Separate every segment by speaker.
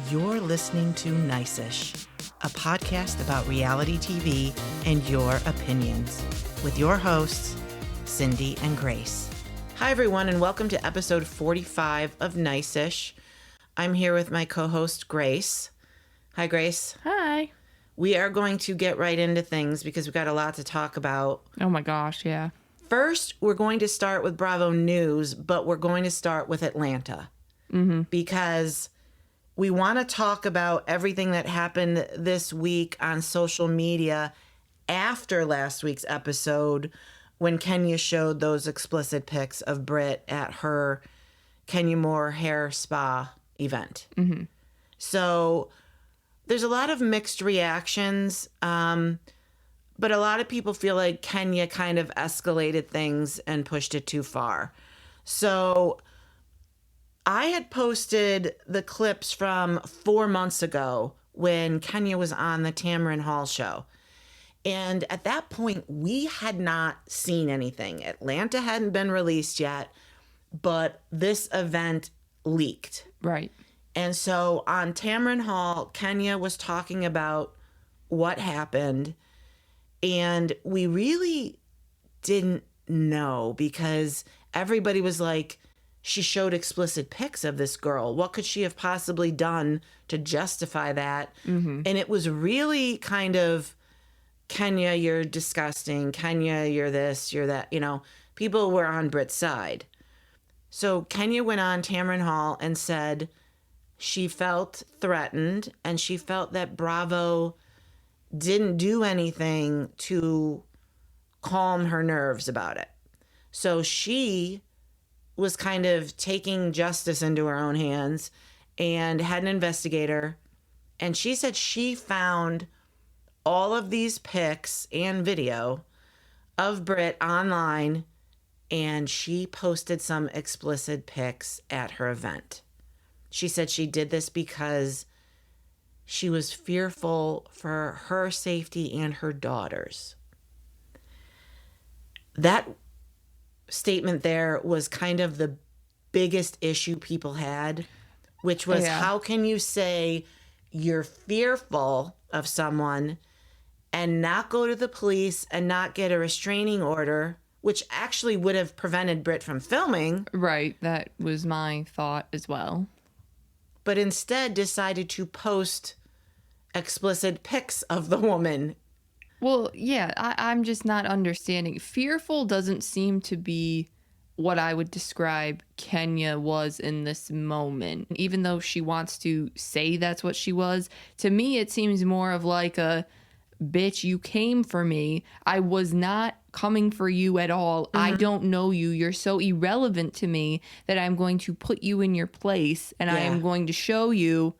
Speaker 1: You're listening to Nice-ish, a podcast about reality TV and your opinions, with your hosts, Cindy and Grace. Hi, everyone, and welcome to episode 45 of Nice-ish. I'm here with my co-host, Grace. Hi, Grace.
Speaker 2: Hi.
Speaker 1: We are going to get right into things because we've got a lot to talk about.
Speaker 2: Oh my gosh, yeah.
Speaker 1: First, we're going to start with Bravo News, but we're going to start with Atlanta. Because we want to talk about everything that happened this week on social media after last week's episode when Kenya showed those explicit pics of Brit at her Kenya Moore hair spa event. So there's a lot of mixed reactions, but a lot of people feel like Kenya kind of escalated things and pushed it too far. So I had posted the clips from 4 months ago when Kenya was on the Tamron Hall show. And at that point, we had not seen anything. Atlanta hadn't been released yet, but this event leaked.
Speaker 2: Right.
Speaker 1: And so on Tamron Hall, Kenya was talking about what happened. And we really didn't know because everybody was like, she showed explicit pics of this girl. What could she have possibly done to justify that? And it was really kind of, Kenya, you're disgusting. Kenya, you're this, you're that. You know, people were on Brit's side. So Kenya went on Tamron Hall and said she felt threatened and she felt that Bravo didn't do anything to calm her nerves about it. So she was kind of taking justice into her own hands and had an investigator. And she said she found all of these pics and video of Brit online, and she posted some explicit pics at her event. She said she did this because she was fearful for her safety and her daughter's. That statement there was kind of the biggest issue people had, which was how can you say you're fearful of someone and not go to the police and not get a restraining order, which actually would have prevented Brit from filming.
Speaker 2: Right. That was my thought as well.
Speaker 1: But instead decided to post explicit pics of the woman.
Speaker 2: Well, yeah, I'm just not understanding. Fearful doesn't seem to be what I would describe Kenya was in this moment. Even though she wants to say that's what she was, to me it seems more of like a, bitch, you came for me. I was not coming for you at all. I don't know you. You're so irrelevant to me that I'm going to put you in your place and I am going to show you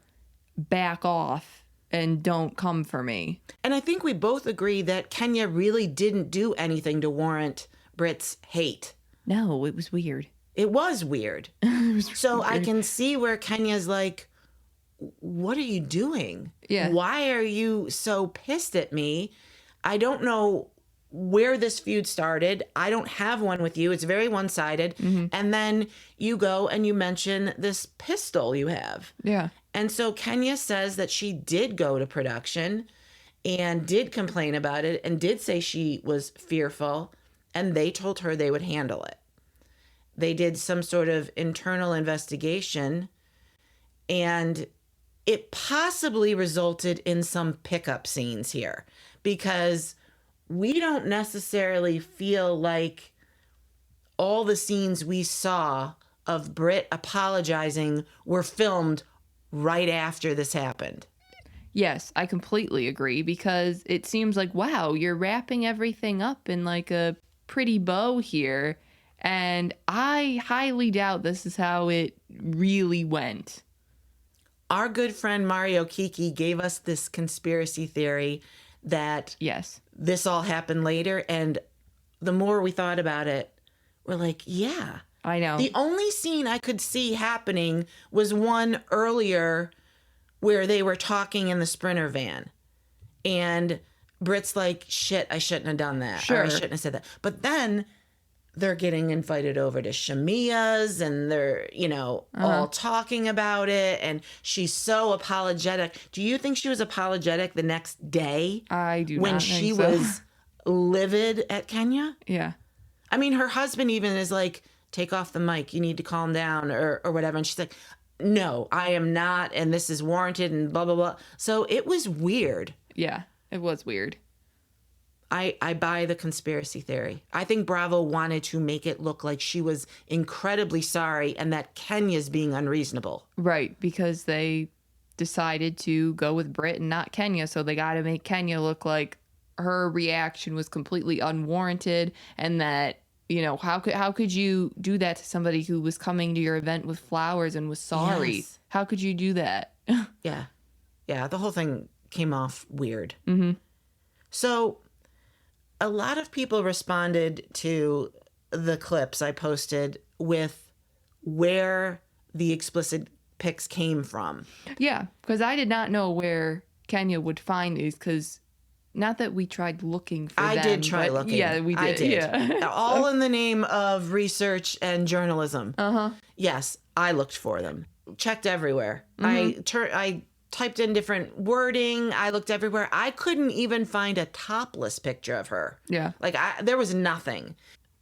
Speaker 2: back off. And don't come for me.
Speaker 1: And I think we both agree that Kenya really didn't do anything to warrant Brit's hate.
Speaker 2: No, it was weird.
Speaker 1: It was weird.
Speaker 2: It was
Speaker 1: so
Speaker 2: weird.
Speaker 1: I can see where Kenya's like, what are you doing?
Speaker 2: Yeah.
Speaker 1: Why are you so pissed at me? I don't know where this feud started. I don't have one with you. It's very one-sided. And then you go and you mention this pistol you have.
Speaker 2: Yeah.
Speaker 1: And so Kenya says that she did go to production and did complain about it and did say she was fearful, and they told her they would handle it. They did some sort of internal investigation, and it possibly resulted in some pickup scenes here because we don't necessarily feel like all the scenes we saw of Brit apologizing were filmed right after this happened.
Speaker 2: Yes, I completely agree because it seems like, wow, you're wrapping everything up in like a pretty bow here. And I highly doubt this is how it really went.
Speaker 1: Our good friend Mario Kiki gave us this conspiracy theory that this all happened later. And the more we thought about it, we're like, yeah.
Speaker 2: I know.
Speaker 1: The only scene I could see happening was one earlier where they were talking in the Sprinter van. And Brit's like, shit, I shouldn't have done that.
Speaker 2: Sure.
Speaker 1: Or I shouldn't have said that. But then they're getting invited over to Shamia's and they're, all talking about it. And she's so apologetic. Do you think she was apologetic the next day?
Speaker 2: I do
Speaker 1: when
Speaker 2: not
Speaker 1: she
Speaker 2: think so.
Speaker 1: was livid at Kenya?
Speaker 2: Yeah.
Speaker 1: I mean, her husband even is like, take off the mic. You need to calm down or whatever. And she's like, no, I am not. And this is warranted and blah, blah, blah. So it was weird.
Speaker 2: Yeah, it was weird.
Speaker 1: I buy the conspiracy theory. I think Bravo wanted to make it look like she was incredibly sorry and that Kenya's being unreasonable.
Speaker 2: Right, because they decided to go with Brit and not Kenya, so they got to make Kenya look like her reaction was completely unwarranted and that, how could you do that to somebody who was coming to your event with flowers and was sorry?
Speaker 1: Yes.
Speaker 2: How could you do that?
Speaker 1: Yeah. Yeah, the whole thing came off weird.
Speaker 2: Mm-hmm.
Speaker 1: So a lot of people responded to the clips I posted with where the explicit pics came from.
Speaker 2: Yeah, because I did not know where Kenya would find these, because not that we tried looking for them.
Speaker 1: I did try looking.
Speaker 2: Yeah, we did.
Speaker 1: I did.
Speaker 2: Yeah.
Speaker 1: All in the name of research and journalism.
Speaker 2: Uh-huh.
Speaker 1: Yes, I looked for them. Checked everywhere. I typed in different wording. I looked everywhere. I couldn't even find a topless picture of her.
Speaker 2: Yeah.
Speaker 1: Like, there was nothing.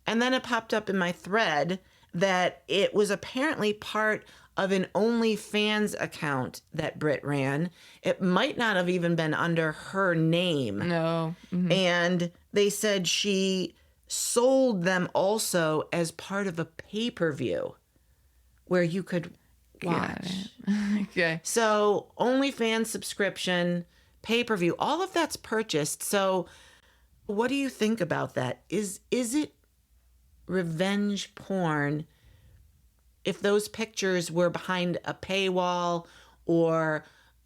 Speaker 1: And then it popped up in my thread that it was apparently part of an OnlyFans account that Brit ran. It might not have even been under her name.
Speaker 2: No. Mm-hmm.
Speaker 1: And they said she sold them also as part of a pay-per-view where you could watch.
Speaker 2: Okay.
Speaker 1: So OnlyFans subscription, pay-per-view, all of that's purchased. So what do you think about that? Is it revenge porn if those pictures were behind a paywall or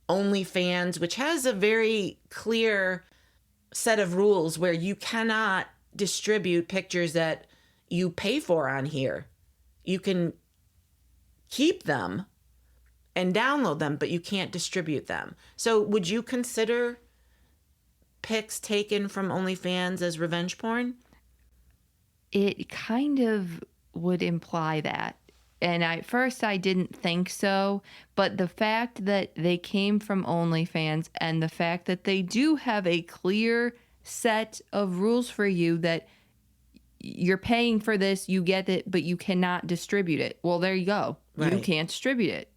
Speaker 1: OnlyFans, which has a very clear set of rules where you cannot distribute pictures that you pay for on here? You can keep them and download them, but you can't distribute them. So would you consider pics taken from OnlyFans as revenge porn?
Speaker 2: It kind of would imply that. And at first I didn't think so, but the fact that they came from OnlyFans and the fact that they do have a clear set of rules for you that you're paying for this, you get it, but you cannot distribute it. Well, there you go.
Speaker 1: Right.
Speaker 2: You can't distribute it.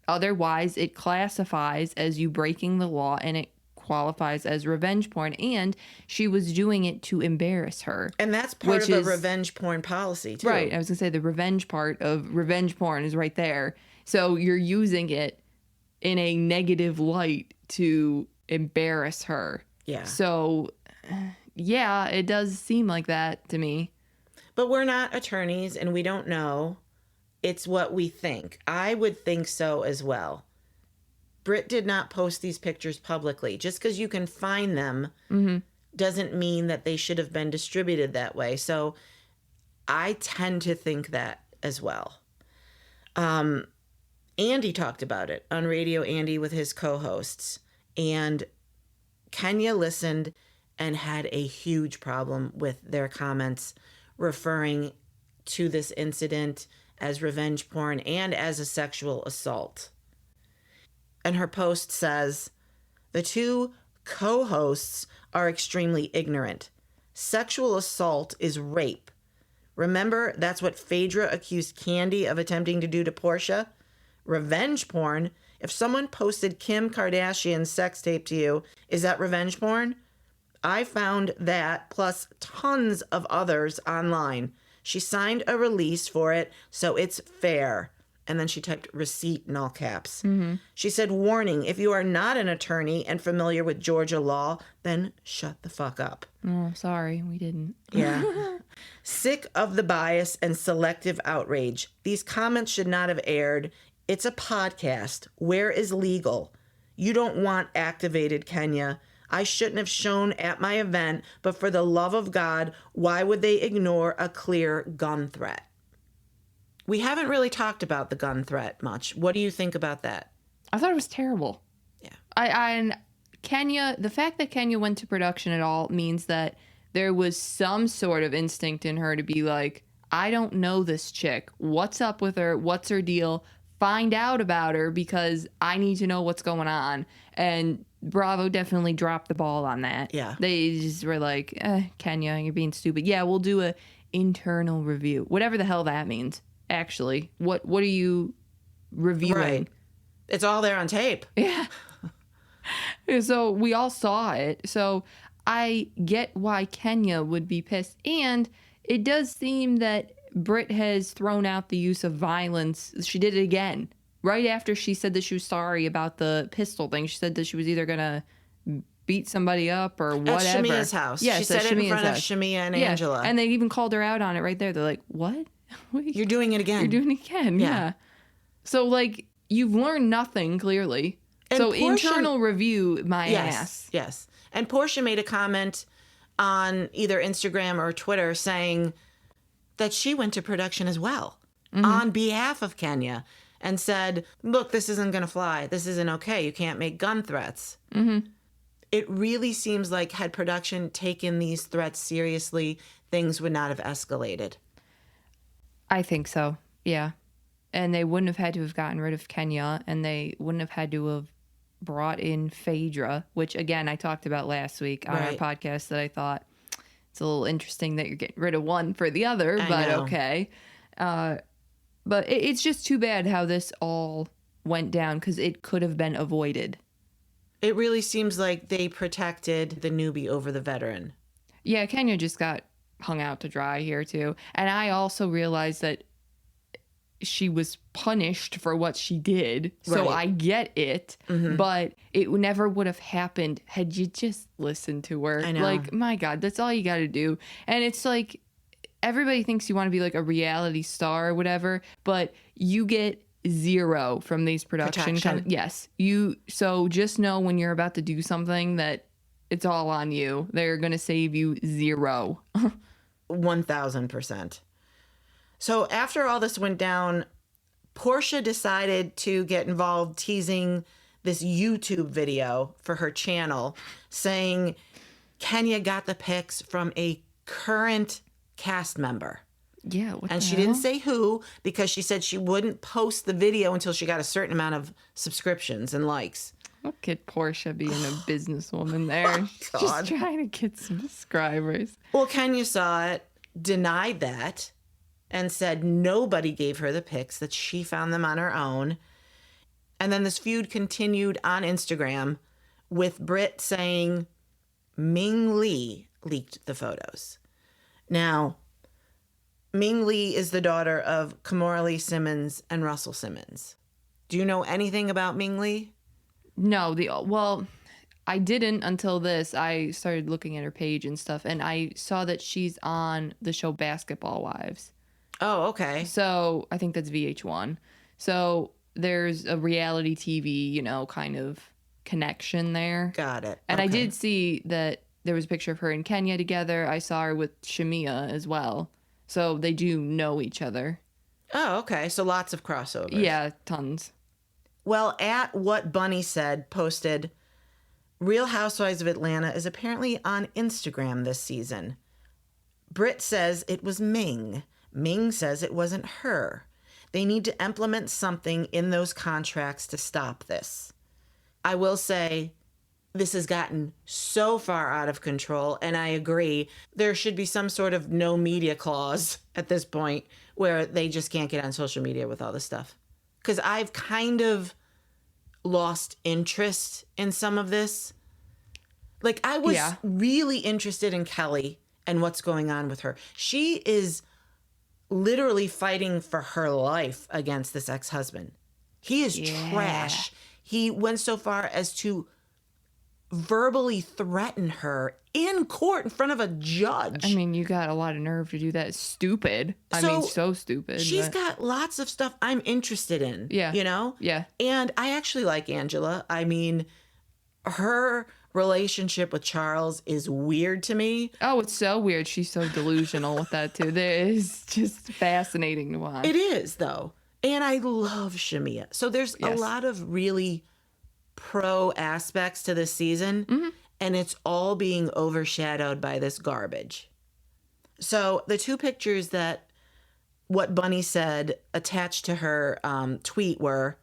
Speaker 2: Otherwise, it classifies as you breaking the law and it qualifies as revenge porn. And she was doing it to embarrass her.
Speaker 1: And that's part of a revenge porn policy, too.
Speaker 2: Right. I was going to say the revenge part of revenge porn is right there. So you're using it in a negative light to embarrass her.
Speaker 1: Yeah.
Speaker 2: So, yeah, it does seem like that to me.
Speaker 1: But we're not attorneys and we don't know. It's what we think. I would think so as well. Brit did not post these pictures publicly. Just because you can find them doesn't mean that they should have been distributed that way. So I tend to think that as well. Andy talked about it on Radio Andy with his co-hosts. And Kenya listened and had a huge problem with their comments referring to this incident as revenge porn and as a sexual assault. And her post says, the two co-hosts are extremely ignorant. Sexual assault is rape. Remember, that's what Phaedra accused Candy of attempting to do to Portia? Revenge porn? If someone posted Kim Kardashian's sex tape to you, is that revenge porn? I found that plus tons of others online. She signed a release for it, so it's fair. And then she typed receipt in all caps. Mm-hmm. She said, warning, if you are not an attorney and familiar with Georgia law, then shut the fuck up.
Speaker 2: Oh, sorry, we didn't.
Speaker 1: Yeah. Sick of the bias and selective outrage. These comments should not have aired. It's a podcast. Where is legal? You don't want activated Kenya. I shouldn't have shown at my event, but for the love of God, why would they ignore a clear gun threat? We haven't really talked about the gun threat much. What do you think about that?
Speaker 2: I thought it was terrible.
Speaker 1: Yeah.
Speaker 2: And Kenya, the fact that Kenya went to production at all means that there was some sort of instinct in her to be like, I don't know this chick. What's up with her? What's her deal? Find out about her because I need to know what's going on. And Bravo definitely dropped the ball on that.
Speaker 1: Yeah.
Speaker 2: They just were like, Kenya, you're being stupid. Yeah, we'll do a internal review. Whatever the hell that means, actually. What are you reviewing?
Speaker 1: Right. It's all there on tape.
Speaker 2: Yeah. So we all saw it. So I get why Kenya would be pissed. And it does seem that Brit has thrown out the use of violence. She did it again. Right after she said that she was sorry about the pistol thing, she said that she was either going to beat somebody up or whatever.
Speaker 1: At Shamia's house.
Speaker 2: Yes,
Speaker 1: she said it in front of
Speaker 2: house.
Speaker 1: Shamia and Angela.
Speaker 2: And they even called her out on it right there. They're like, what?
Speaker 1: You're doing it again.
Speaker 2: You're doing it again. Yeah. So, like, you've learned nothing, clearly. And so, Portia, internal review my ass.
Speaker 1: Yes. And Portia made a comment on either Instagram or Twitter saying that she went to production as well on behalf of Kenya and said, look, this isn't going to fly. This isn't okay. You can't make gun threats. It really seems like had production taken these threats seriously, things would not have escalated.
Speaker 2: I think so. Yeah. And they wouldn't have had to have gotten rid of Kenya, and they wouldn't have had to have brought in Phaedra, which, again, I talked about last week on our podcast that I thought it's a little interesting that you're getting rid of one for the other, but okay. But it's just too bad how this all went down because it could have been avoided.
Speaker 1: It really seems like they protected the newbie over the veteran.
Speaker 2: Yeah, Kenya just got hung out to dry here, too. And I also realized that she was punished for what she did. So I get it. But it never would have happened had you just listened to her.
Speaker 1: I know.
Speaker 2: Like, my God, that's all you got to do. And it's like, everybody thinks you want to be like a reality star or whatever, but you get zero from these production. Yes. So just know when you're about to do something that it's all on you. They're going to save you zero.
Speaker 1: 1,000%. So after all this went down, Portia decided to get involved teasing this YouTube video for her channel saying Kenya got the pics from a current cast member.
Speaker 2: Yeah.
Speaker 1: And she didn't say who because she said she wouldn't post the video until she got a certain amount of subscriptions and likes.
Speaker 2: Look at Portia being a businesswoman there. Just trying to get some subscribers.
Speaker 1: Well, Kenya saw it, denied that, and said nobody gave her the pics, that she found them on her own. And then this feud continued on Instagram with Brit saying Ming Lee leaked the photos. Now, Ming Lee is the daughter of Kimora Lee Simmons and Russell Simmons. Do you know anything about Ming Lee?
Speaker 2: No, well, I didn't until this. I started looking at her page and stuff, and I saw that she's on the show Basketball Wives.
Speaker 1: Oh, okay.
Speaker 2: So I think that's VH1. So there's a reality TV, kind of connection there.
Speaker 1: Got it.
Speaker 2: And I did see that there was a picture of her and Kenya together. I saw her with Shamia as well. So they do know each other.
Speaker 1: Oh, okay. So lots of crossovers.
Speaker 2: Yeah, tons.
Speaker 1: Well, at What Bunny Said posted, Real Housewives of Atlanta is apparently on Instagram this season. Brit says it was Ming. Ming says it wasn't her. They need to implement something in those contracts to stop this. I will say this has gotten so far out of control, and I agree. There should be some sort of no media clause at this point where they just can't get on social media with all this stuff. Because I've kind of lost interest in some of this. Like, I was really interested in Kelli and what's going on with her. She is literally fighting for her life against this ex-husband. He is trash. He went so far as to verbally threaten her in court in front of a judge.
Speaker 2: I mean, you got a lot of nerve to do that. Stupid. So stupid.
Speaker 1: She's got lots of stuff I'm interested in.
Speaker 2: Yeah.
Speaker 1: You know?
Speaker 2: Yeah.
Speaker 1: And I actually like Angela. I mean, her relationship with Charles is weird to me.
Speaker 2: Oh, it's so weird. She's so delusional with that too. It's just fascinating to watch.
Speaker 1: It is, though. And I love Shamia. So there's a lot of really pro aspects to this season, and it's all being overshadowed by this garbage. So the two pictures that what Bunny said attached to her tweet were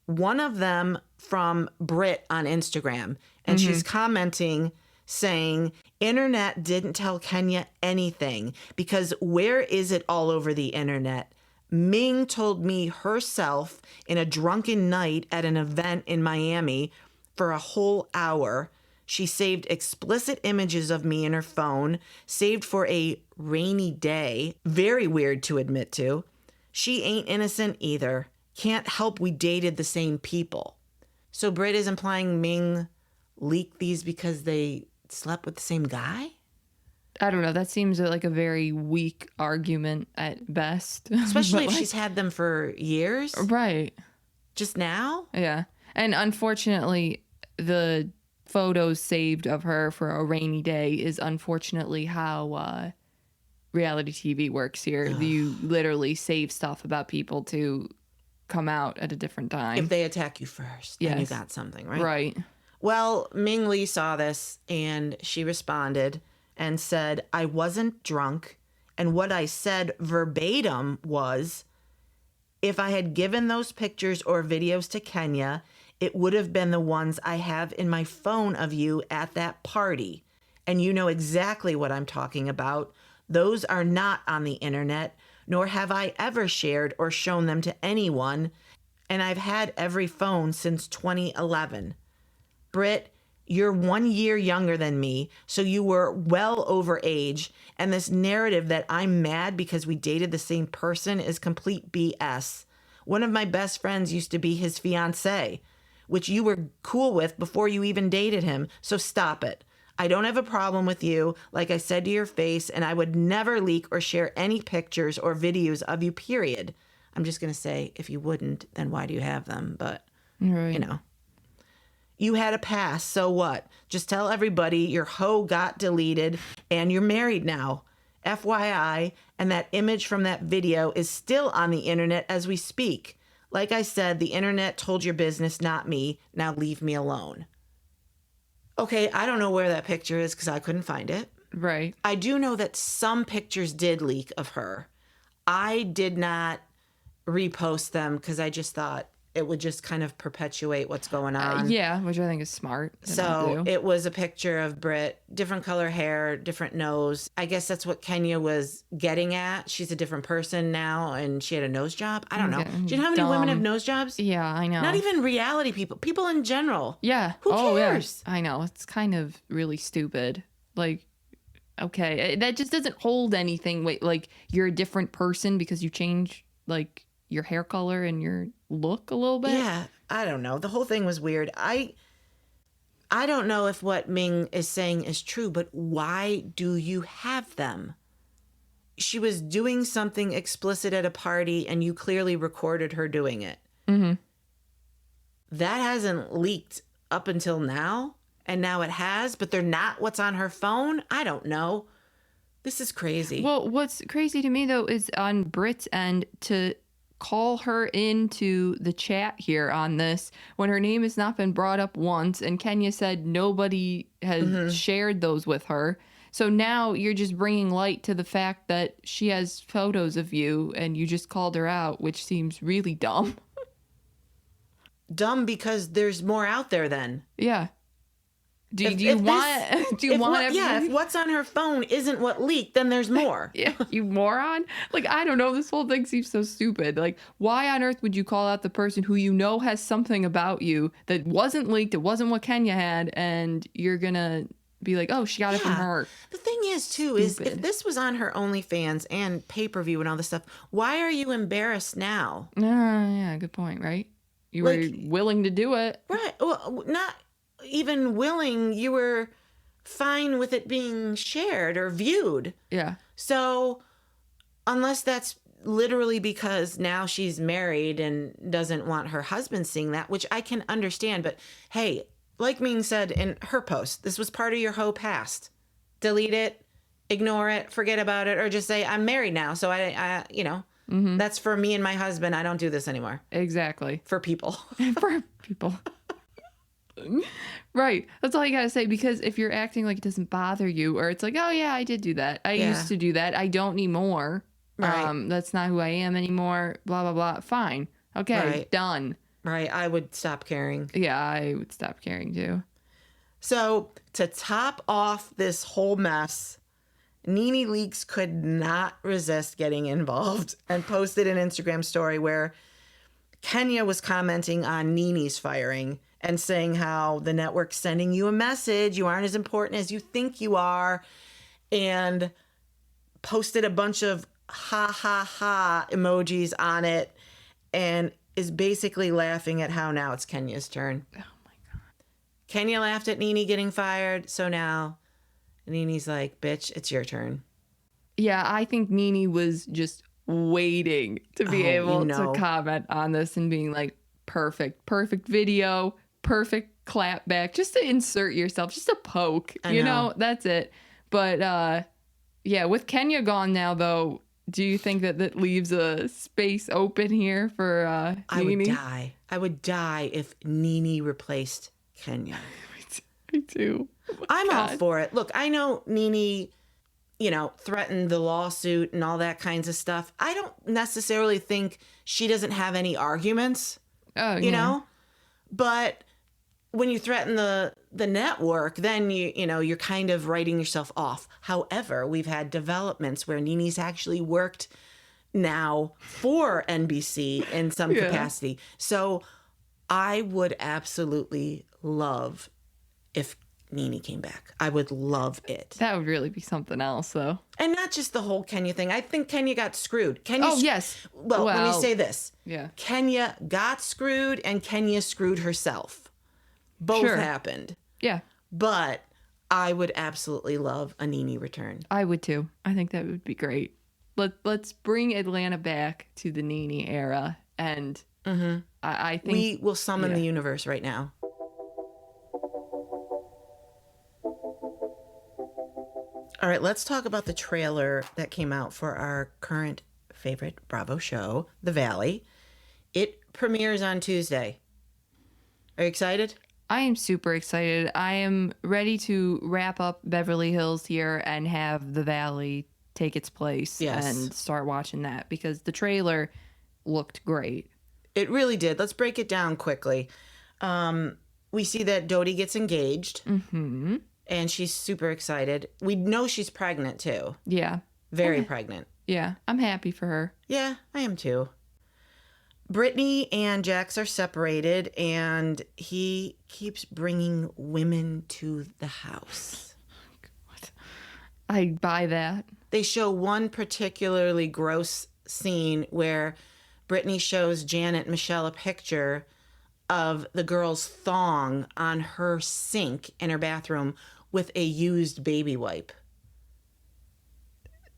Speaker 1: one of them from Brit on Instagram. And she's commenting saying, internet didn't tell Kenya anything because where is it all over the internet? Ming told me herself in a drunken night at an event in Miami for a whole hour. She saved explicit images of me in her phone, saved for a rainy day. Very weird to admit to. She ain't innocent either. Can't help we dated the same people. So Brit is implying Ming leaked these because they slept with the same guy?
Speaker 2: I don't know. That seems like a very weak argument at best.
Speaker 1: Especially if she's had them for years.
Speaker 2: Right.
Speaker 1: Just now?
Speaker 2: Yeah. And unfortunately, the photos saved of her for a rainy day is unfortunately how reality TV works here. Ugh. You literally save stuff about people to come out at a different time.
Speaker 1: If they attack you first, then you got something, right?
Speaker 2: Right.
Speaker 1: Well, Ming Lee saw this and she responded and said, I wasn't drunk. And what I said verbatim was, if I had given those pictures or videos to Kenya, it would have been the ones I have in my phone of you at that party. And you know exactly what I'm talking about. Those are not on the internet, nor have I ever shared or shown them to anyone. And I've had every phone since 2011. Brit, you're 1 year younger than me, so you were well over age. And this narrative that I'm mad because we dated the same person is complete BS. One of my best friends used to be his fiancé, which you were cool with before you even dated him. So stop it. I don't have a problem with you, like I said to your face, and I would never leak or share any pictures or videos of you, period. I'm just going to say, if you wouldn't, then why do you have them? But, you know. You had a past, so what? Just tell everybody your hoe got deleted and you're married now. FYI, and that image from that video is still on the internet as we speak. Like I said, the internet told your business, not me. Now leave me alone. Okay, I don't know where that picture is because I couldn't find it.
Speaker 2: Right.
Speaker 1: I do know that some pictures did leak of her. I did not repost them because I just thought it would just kind of perpetuate what's going on.
Speaker 2: Yeah, which I think is smart.
Speaker 1: So it was a picture of Brit, different color hair, different nose. I guess that's what Kenya was getting at. She's a different person now and she had a nose job. I don't know. Do you know how many women have nose jobs?
Speaker 2: Yeah, I know.
Speaker 1: Not even reality people. People in general.
Speaker 2: Yeah.
Speaker 1: Who cares?
Speaker 2: Yeah. I know. It's kind of really stupid. Like, okay, that just doesn't hold anything. Wait, like you're a different person because you change like your hair color and your look a little bit.
Speaker 1: Yeah, I don't know. The whole thing was weird. I don't know if what Ming is saying is true, but why do you have them? She was doing something explicit at a party and you clearly recorded her doing it.
Speaker 2: Mm-hmm.
Speaker 1: That hasn't leaked up until now, and now it has, but they're not what's on her phone? I don't know. This is crazy.
Speaker 2: Well, what's crazy to me, though, is on Brit's end to call her into the chat here on this when her name has not been brought up once, and Kenya said nobody has shared those with her. So now you're just bringing light to the fact that she has photos of you and you just called her out, which seems really dumb.
Speaker 1: Dumb because there's more out there then.
Speaker 2: Yeah. Do you want everybody?
Speaker 1: Yeah, if what's on her phone isn't what leaked, then there's more.
Speaker 2: Yeah, you moron. Like, I don't know. This whole thing seems so stupid. Like, why on earth would you call out the person who you know has something about you that wasn't leaked, it wasn't what Kenya had, and you're going to be like, oh, she got it from her.
Speaker 1: The thing is, too, is if this was on her OnlyFans and pay-per-view and all this stuff, why are you embarrassed now?
Speaker 2: Yeah, good point, right? You were willing to do it.
Speaker 1: Right. Well, not even willing, you were fine with it being shared or viewed.
Speaker 2: Yeah.
Speaker 1: So unless that's literally because now she's married and doesn't want her husband seeing that, which I can understand, but hey, like Ming said in her post, this was part of your whole past. Delete it, ignore it, forget about it, or just say, I'm married now, so I that's for me and my husband. I don't do this anymore.
Speaker 2: Exactly.
Speaker 1: For people.
Speaker 2: For people. Right. That's all you gotta say, because if you're acting like it doesn't bother you, or it's like, oh yeah, I did do that. I used to do that. I don't anymore.
Speaker 1: Right.
Speaker 2: That's not who I am anymore. Blah, blah, blah. Fine. Okay.
Speaker 1: Right.
Speaker 2: Done.
Speaker 1: Right. I would stop caring.
Speaker 2: Yeah, I would stop caring too.
Speaker 1: So to top off this whole mess, Nene Leakes could not resist getting involved and posted an Instagram story where Kenya was commenting on Nene's firing and saying how the network's sending you a message. You aren't as important as you think you are. And posted a bunch of ha ha ha emojis on it and is basically laughing at how now it's Kenya's turn.
Speaker 2: Oh my God.
Speaker 1: Kenya laughed at Nene getting fired. So now Nene's like, bitch, it's your turn.
Speaker 2: Yeah, I think Nene was just waiting to be able to comment on this and being like, perfect video, perfect clap back, just to insert yourself, just a poke, you know, that's it. But yeah, with Kenya gone now, though, do you think that leaves a space open here for Nene?
Speaker 1: I would die if Nene replaced Kenya.
Speaker 2: Me too. Oh
Speaker 1: I'm all for it. Look, I know Nene, threatened the lawsuit and all that kinds of stuff. I don't necessarily think she doesn't have any arguments, you know? But when you threaten the network, then you're kind of writing yourself off. However, we've had developments where Nene's actually worked now for NBC in some capacity. So I would absolutely love if Nene came back. I would love it.
Speaker 2: That would really be something else, though.
Speaker 1: And not just the whole Kenya thing. I think Kenya got screwed.
Speaker 2: Yes.
Speaker 1: Well, let me say this.
Speaker 2: Yeah.
Speaker 1: Kenya got screwed and Kenya screwed herself. Both happened.
Speaker 2: Yeah.
Speaker 1: But I would absolutely love a Nene return.
Speaker 2: I would too. I think that would be great. Let's bring Atlanta back to the Nene era. And I think
Speaker 1: we will summon the universe right now. All right, let's talk about the trailer that came out for our current favorite Bravo show, The Valley. It premieres on Tuesday. Are you excited?
Speaker 2: I am super excited. I am ready to wrap up Beverly Hills here and have The Valley take its place and start watching that because the trailer looked great.
Speaker 1: It really did. Let's break it down quickly. We see that Doute gets engaged. Mm-hmm. And she's super excited. We know she's pregnant, too.
Speaker 2: Yeah.
Speaker 1: Very pregnant.
Speaker 2: Yeah. I'm happy for her.
Speaker 1: Yeah, I am, too. Brittany and Jax are separated, and he keeps bringing women to the house.
Speaker 2: What? I buy that.
Speaker 1: They show one particularly gross scene where Brittany shows Janet and Michelle a picture of the girl's thong on her sink in her bathroom with a used baby wipe.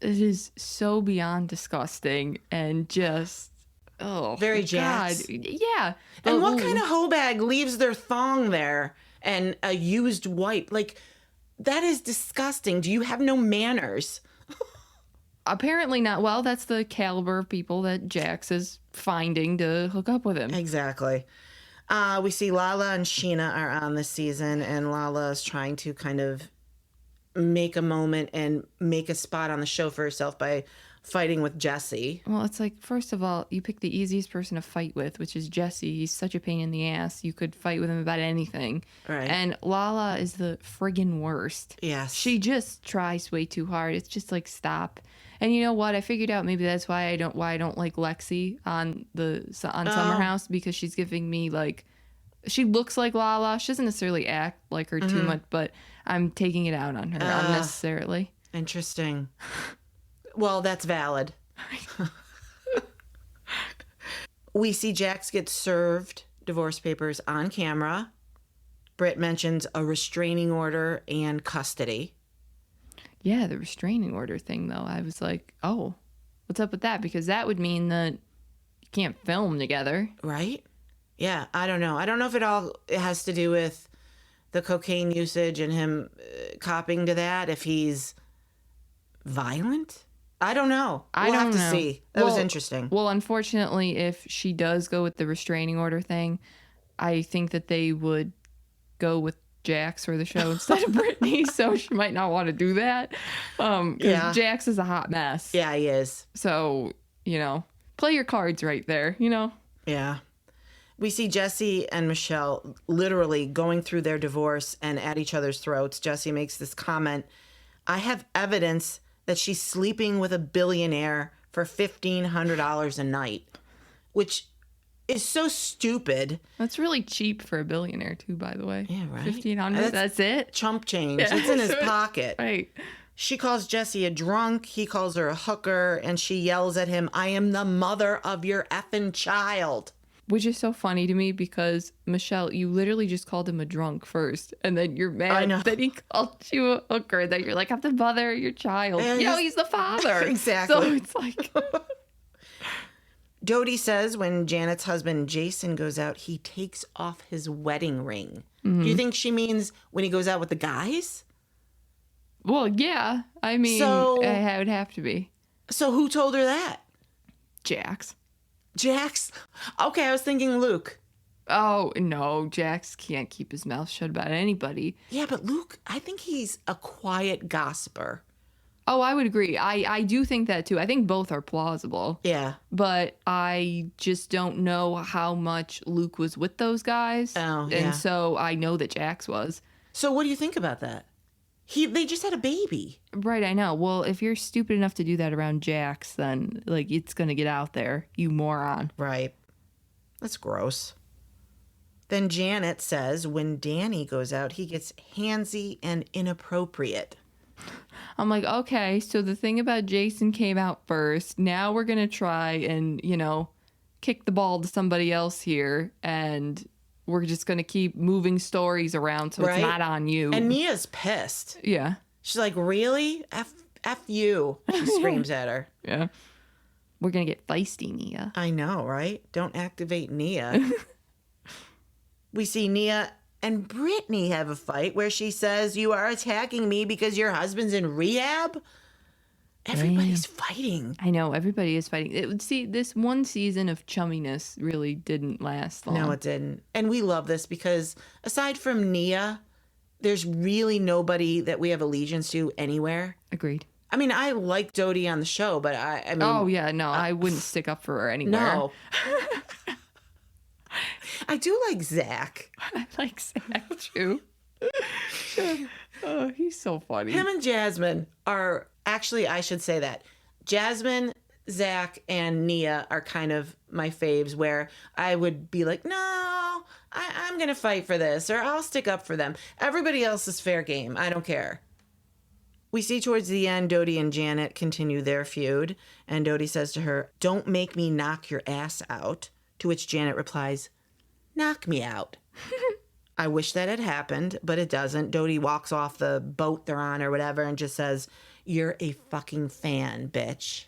Speaker 2: It is so beyond disgusting and just,
Speaker 1: very Jax.
Speaker 2: God. Yeah.
Speaker 1: And what kind of hoe bag leaves their thong there and a used wipe? Like, that is disgusting. Do you have no manners?
Speaker 2: Apparently not. Well, that's the caliber of people that Jax is finding to hook up with him.
Speaker 1: Exactly. We see Lala and Scheana are on this season, and Lala is trying to kind of make a moment and make a spot on the show for herself by fighting with Jesse.
Speaker 2: Well, it's like, first of all, you pick the easiest person to fight with, which is Jesse. He's such a pain in the ass. You could fight with him about anything.
Speaker 1: Right.
Speaker 2: And Lala is the friggin' worst.
Speaker 1: Yes.
Speaker 2: She just tries way too hard. It's just like, stop. And you know what? I figured out maybe that's why I don't like Lexi on Summer House, because she's giving me like, she looks like Lala. She doesn't necessarily act like her too much, but I'm taking it out on her unnecessarily.
Speaker 1: Interesting. Well, that's valid. We see Jax get served divorce papers on camera. Brit mentions a restraining order and custody.
Speaker 2: Yeah, the restraining order thing, though. I was like, oh, what's up with that? Because that would mean that you can't film together.
Speaker 1: Right? Yeah, I don't know. I don't know if it has to do with the cocaine usage and him copping to that, if he's violent. I don't know. We'll have to see. That was interesting.
Speaker 2: Well, unfortunately, if she does go with the restraining order thing, I think that they would go with Jax for the show instead of Brittany, so she might not want to do that. Because Jax is a hot mess.
Speaker 1: Yeah, he is.
Speaker 2: So, play your cards right there,
Speaker 1: Yeah. We see Jesse and Michelle literally going through their divorce and at each other's throats. Jesse makes this comment, I have evidence that she's sleeping with a billionaire for $1,500 a night, which is so stupid.
Speaker 2: That's really cheap for a billionaire too, by the way.
Speaker 1: Yeah, right.
Speaker 2: $1,500, that's it?
Speaker 1: Chump change. It's in his pocket.
Speaker 2: Right.
Speaker 1: She calls Jesse a drunk. He calls her a hooker. And she yells at him, I am the mother of your effing child.
Speaker 2: Which is so funny to me because, Michelle, you literally just called him a drunk first. And then you're mad that he called you a hooker. That you're like, I'm the mother of your child. He's the father.
Speaker 1: Exactly.
Speaker 2: So it's like...
Speaker 1: Doute says when Janet's husband Jason goes out, he takes off his wedding ring. Do you think she means when he goes out with the guys?
Speaker 2: Well, yeah. I mean, it would have to be.
Speaker 1: So who told her that?
Speaker 2: Jax.
Speaker 1: Jax? Okay, I was thinking Luke.
Speaker 2: Oh, no. Jax can't keep his mouth shut about anybody.
Speaker 1: Yeah, but Luke, I think he's a quiet gossiper.
Speaker 2: Oh, I would agree. I do think that too. I think both are plausible.
Speaker 1: Yeah.
Speaker 2: But I just don't know how much Luke was with those guys.
Speaker 1: Oh, yeah.
Speaker 2: And so I know that Jax was.
Speaker 1: So what do you think about that? They just had a baby.
Speaker 2: Right, I know. Well, if you're stupid enough to do that around Jax, then it's going to get out there, you moron.
Speaker 1: Right. That's gross. Then Janet says when Danny goes out, he gets handsy and inappropriate.
Speaker 2: I'm like, okay, so the thing about Jason came out first. Now we're going to try and, kick the ball to somebody else here. And we're just going to keep moving stories around so it's not on you.
Speaker 1: And Nia's pissed.
Speaker 2: Yeah.
Speaker 1: She's like, really? F you. She screams at her.
Speaker 2: Yeah. We're going to get feisty, Nia.
Speaker 1: I know, right? Don't activate Nia. We see Nia and Brittany have a fight where she says, you are attacking me because your husband's in rehab? Everybody's fighting.
Speaker 2: I know. Everybody is fighting. This one season of chumminess really didn't last long.
Speaker 1: No, it didn't. And we love this because aside from Nia, there's really nobody that we have allegiance to anywhere.
Speaker 2: Agreed.
Speaker 1: I mean, I like Doute on the show, but I mean...
Speaker 2: Oh, yeah. No, I wouldn't stick up for her anywhere.
Speaker 1: No. I do like Zach.
Speaker 2: I like Zach, too. Oh, he's so funny.
Speaker 1: Him and Jasmine are... Actually, I should say that. Jasmine, Zach, and Nia are kind of my faves where I would be like, no, I'm going to fight for this, or I'll stick up for them. Everybody else is fair game. I don't care. We see towards the end, Doute and Janet continue their feud, and Doute says to her, don't make me knock your ass out, to which Janet replies, knock me out. I wish that had happened, but it doesn't. Doute walks off the boat they're on or whatever and just says, you're a fucking fan, bitch.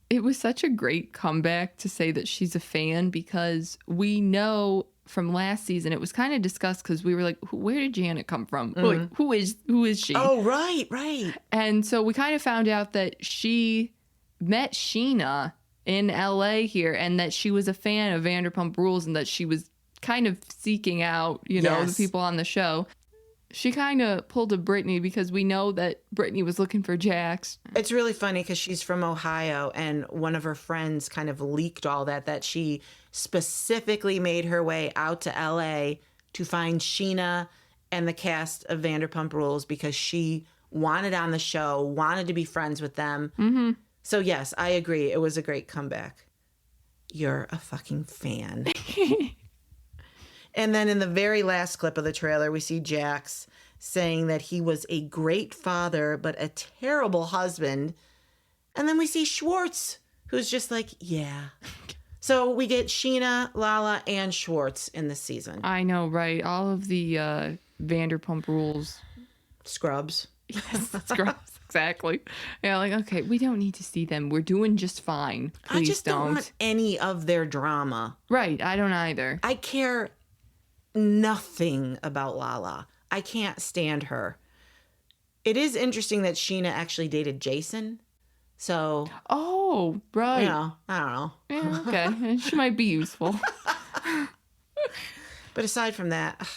Speaker 2: It was such a great comeback to say that she's a fan because we know from last season, it was kind of discussed because we were like, where did Janet come from? Mm-hmm. Like, who is she?
Speaker 1: Oh, right.
Speaker 2: And so we kind of found out that she met Scheana in LA here and that she was a fan of Vanderpump Rules and that she was kind of seeking out, the people on the show. She kind of pulled a Brittany because we know that Brittany was looking for Jax.
Speaker 1: It's really funny because she's from Ohio and one of her friends kind of leaked all that she specifically made her way out to LA to find Scheana and the cast of Vanderpump Rules because she wanted on the show, wanted to be friends with them. Mm-hmm. So yes, I agree. It was a great comeback. You're a fucking fan. And then in the very last clip of the trailer, we see Jax saying that he was a great father, but a terrible husband. And then we see Schwartz, who's just like, yeah. So we get Scheana, Lala, and Schwartz in this season.
Speaker 2: I know, right? All of the Vanderpump Rules.
Speaker 1: Scrubs.
Speaker 2: Yes, scrubs. Exactly. Yeah, like, okay, we don't need to see them. We're doing just fine. Please
Speaker 1: I just don't want any of their drama.
Speaker 2: Right. I don't either.
Speaker 1: I care nothing about Lala. I can't stand her. It is interesting that Scheana actually dated Jason. So.
Speaker 2: Oh, right.
Speaker 1: I don't know.
Speaker 2: Yeah, okay. She might be useful.
Speaker 1: But aside from that,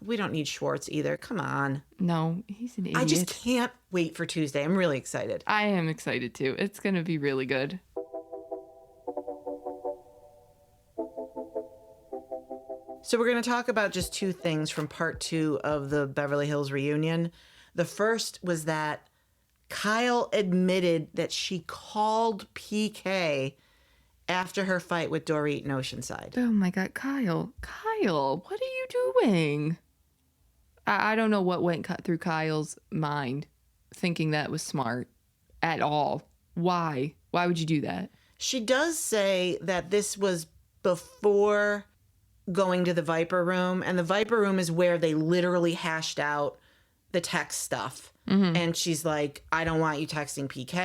Speaker 1: we don't need Schwartz either. Come on.
Speaker 2: No, he's an idiot.
Speaker 1: I just can't wait for Tuesday. I'm really excited.
Speaker 2: I am excited too. It's going to be really good.
Speaker 1: So we're going to talk about just two things from part 2 of the Beverly Hills reunion. The first was that Kyle admitted that she called PK after her fight with Dorit in Oceanside.
Speaker 2: Oh my God, Kyle, what are you doing? I don't know what went through Kyle's mind thinking that was smart at all. Why? Why would you do that?
Speaker 1: She does say that this was before going to the Viper Room, and the Viper Room is where they literally hashed out the text stuff. Mm-hmm. And she's like, I don't want you texting PK,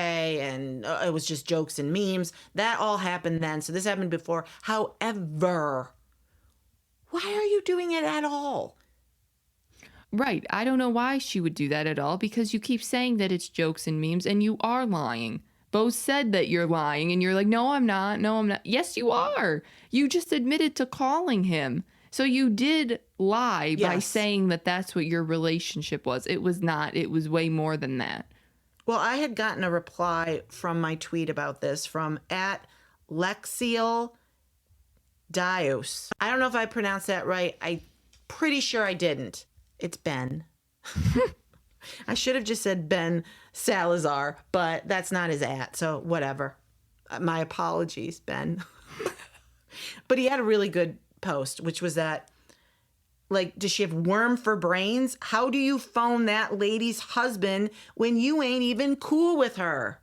Speaker 1: and it was just jokes and memes. That all happened then. So this happened before. However, why are you doing it at all?
Speaker 2: Right. I don't know why she would do that at all, because you keep saying that it's jokes and memes, and you are lying. Bo said that you're lying, and you're like, no, I'm not. No, I'm not. Yes, you are. You just admitted to calling him. So you did lie by saying that that's what your relationship was. It was not. It was way more than that.
Speaker 1: Well, I had gotten a reply from my tweet about this from @Lexiel Dios. I don't know if I pronounced that right. I'm pretty sure I didn't. It's Ben. I should have just said Ben Salazar, but that's not his @ so whatever. My apologies, Ben. But he had a really good post, which was that, like, does she have worm for brains? How do you phone that lady's husband when you ain't even cool with her?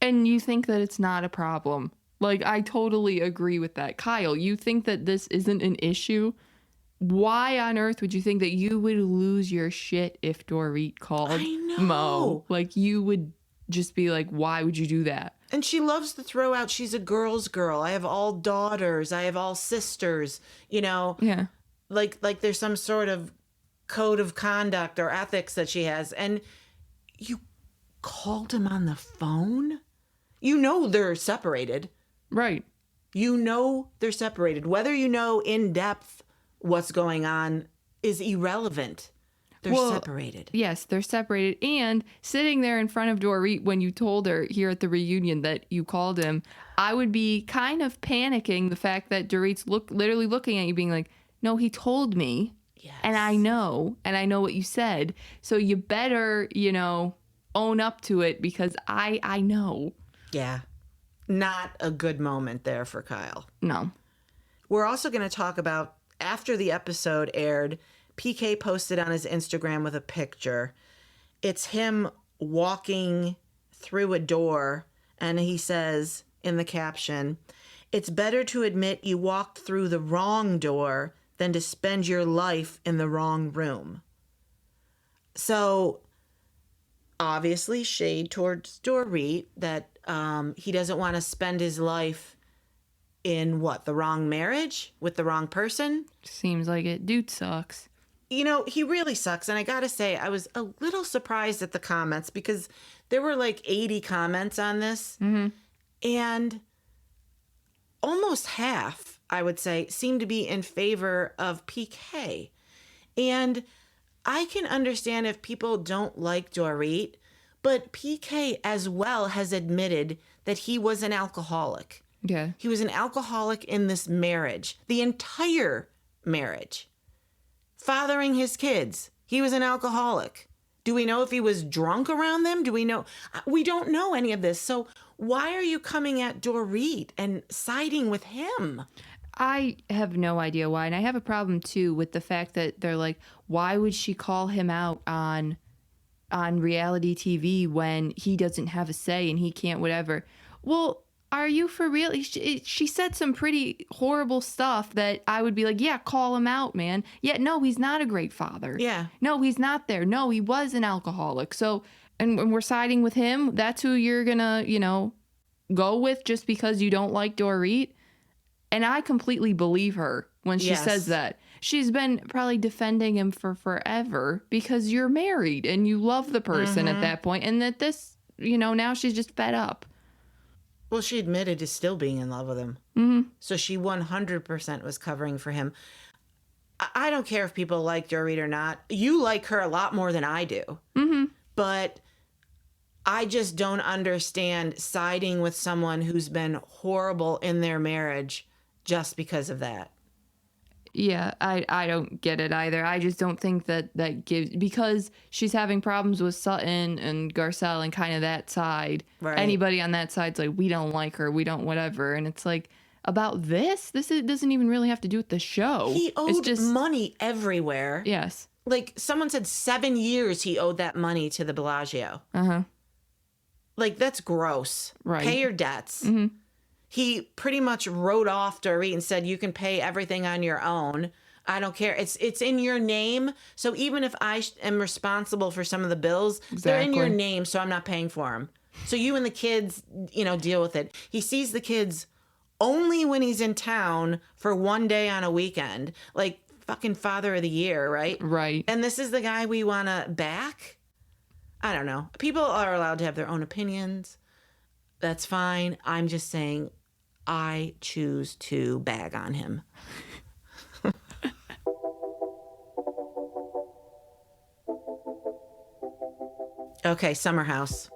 Speaker 2: And you think that it's not a problem. Like, I totally agree with that. Kyle, you think that this isn't an issue? Why on earth would you think that you would lose your shit if Dorit called Mo? Like, you would just be like, why would you do that?
Speaker 1: And she loves to throw out, she's a girl's girl. I have all daughters. I have all sisters, you know?
Speaker 2: Yeah.
Speaker 1: Like there's some sort of code of conduct or ethics that she has. And you called him on the phone? You know they're separated.
Speaker 2: Right.
Speaker 1: You know they're separated. Whether you know in depth what's going on is irrelevant. They're separated.
Speaker 2: Yes, they're separated. And sitting there in front of Dorit when you told her here at the reunion that you called him, I would be kind of panicking the fact that Dorit's literally looking at you being like, no, he told me. Yes. And I know what you said. So you better, own up to it because I know.
Speaker 1: Yeah. Not a good moment there for Kyle.
Speaker 2: No.
Speaker 1: We're also going to talk about, after the episode aired, PK posted on his Instagram with a picture. It's him walking through a door, and he says in the caption, "It's better to admit you walked through the wrong door than to spend your life in the wrong room." So, obviously, shade towards Dorit that he doesn't want to spend his life in the wrong marriage with the wrong person.
Speaker 2: Seems like it. Dude sucks.
Speaker 1: He really sucks. And I got to say, I was a little surprised at the comments because there were like 80 comments on this. Mm-hmm. And almost half, I would say, seem to be in favor of PK. And I can understand if people don't like Dorit, but PK as well has admitted that he was an alcoholic.
Speaker 2: Yeah.
Speaker 1: He was an alcoholic in this marriage, the entire marriage. Fathering his kids, he was an alcoholic. Do we know if he was drunk around them? Do we know? We don't know any of this. So why are you coming at Dorit and siding with him?
Speaker 2: I have no idea why. And I have a problem, too, with the fact that they're like, why would she call him out on reality TV when he doesn't have a say and he can't whatever? Well, are you for real? She said some pretty horrible stuff that I would be like, yeah, call him out, man. Yeah, no, he's not a great father.
Speaker 1: Yeah.
Speaker 2: No, he's not there. No, he was an alcoholic. So, and we're siding with him. That's who you're going to, go with just because you don't like Dorit. And I completely believe her when she says that. She's been probably defending him for forever because you're married and you love the person at that point. And that this, now she's just fed up.
Speaker 1: Well, she admitted to still being in love with him.
Speaker 2: Mm-hmm.
Speaker 1: So she 100% was covering for him. I don't care if people like Dorit or not. You like her a lot more than I do.
Speaker 2: Mm-hmm.
Speaker 1: But I just don't understand siding with someone who's been horrible in their marriage just because of that.
Speaker 2: Yeah, I don't get it either. I just don't think that gives, because she's having problems with Sutton and Garcelle and kind of that side.
Speaker 1: Right.
Speaker 2: Anybody on that side's like, we don't like her, we don't whatever. And it's like, about this doesn't even really have to do with the show.
Speaker 1: He owed
Speaker 2: it's just
Speaker 1: money everywhere.
Speaker 2: Yes.
Speaker 1: Like, someone said 7 years he owed that money to the Bellagio.
Speaker 2: Uh-huh.
Speaker 1: Like, that's gross.
Speaker 2: Right.
Speaker 1: Pay your debts.
Speaker 2: Mm-hmm.
Speaker 1: He pretty much wrote off Dorit and said, you can pay everything on your own. I don't care. It's in your name. So even if I am responsible for some of the bills, they're in your name, so I'm not paying for them. So you and the kids, deal with it. He sees the kids only when he's in town for one day on a weekend. Like, fucking father of the year, right?
Speaker 2: Right.
Speaker 1: And this is the guy we want to back? I don't know. People are allowed to have their own opinions. That's fine. I'm just saying I choose to bag on him. Okay, Summer House.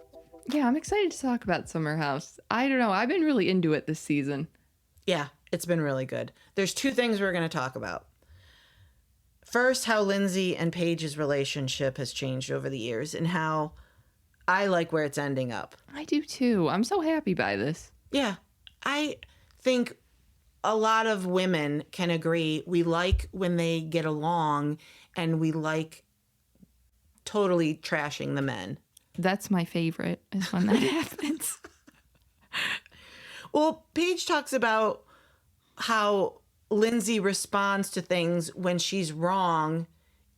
Speaker 2: Yeah, I'm excited to talk about Summer House. I don't know. I've been really into it this season.
Speaker 1: Yeah, it's been really good. There's 2 things we're going to talk about. First, how Lindsay and Paige's relationship has changed over the years and how I like where it's ending up.
Speaker 2: I do too. I'm so happy by this.
Speaker 1: Yeah, I think a lot of women can agree we like when they get along and we like totally trashing the men.
Speaker 2: That's my favorite, is when that happens.
Speaker 1: Well, Paige talks about how Lindsay responds to things when she's wrong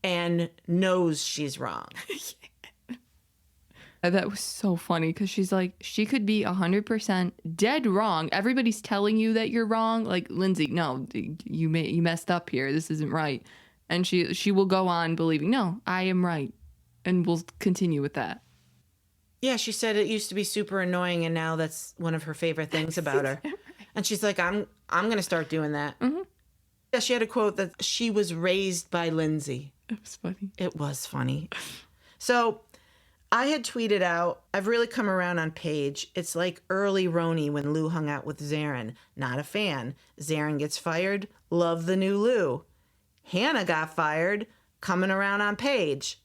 Speaker 1: and knows she's wrong.
Speaker 2: That was so funny because she's like, she could be 100% dead wrong. Everybody's telling you that you're wrong. Like, Lindsay, no, you messed up here. This isn't right. And she will go on believing, no, I am right. And we'll continue with that.
Speaker 1: Yeah, she said it used to be super annoying and now that's one of her favorite things about her. And she's like, I'm going to start doing that.
Speaker 2: Mm-hmm.
Speaker 1: Yeah, she had a quote that she was raised by Lindsay.
Speaker 2: It was funny.
Speaker 1: It was funny. So I had tweeted out, I've really come around on Paige. It's like early Roni when Lou hung out with Zarin. Not a fan. Zarin gets fired. Love the new Lou. Hannah got fired. Coming around on Paige.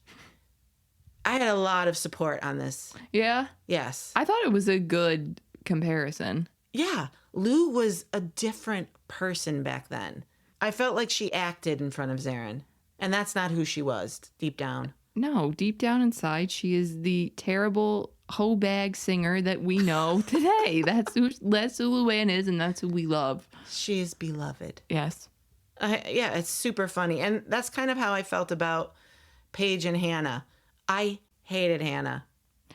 Speaker 1: I had a lot of support on this.
Speaker 2: Yeah?
Speaker 1: Yes.
Speaker 2: I thought it was a good comparison.
Speaker 1: Yeah. Lou was a different person back then. I felt like she acted in front of Zarin. And that's not who she was, deep down.
Speaker 2: No, deep down inside, she is the terrible hoe bag singer that we know today. That's who Luann is, and that's who we love.
Speaker 1: She is beloved.
Speaker 2: Yes.
Speaker 1: Yeah, it's super funny. And that's kind of how I felt about Paige and Hannah. I hated Hannah.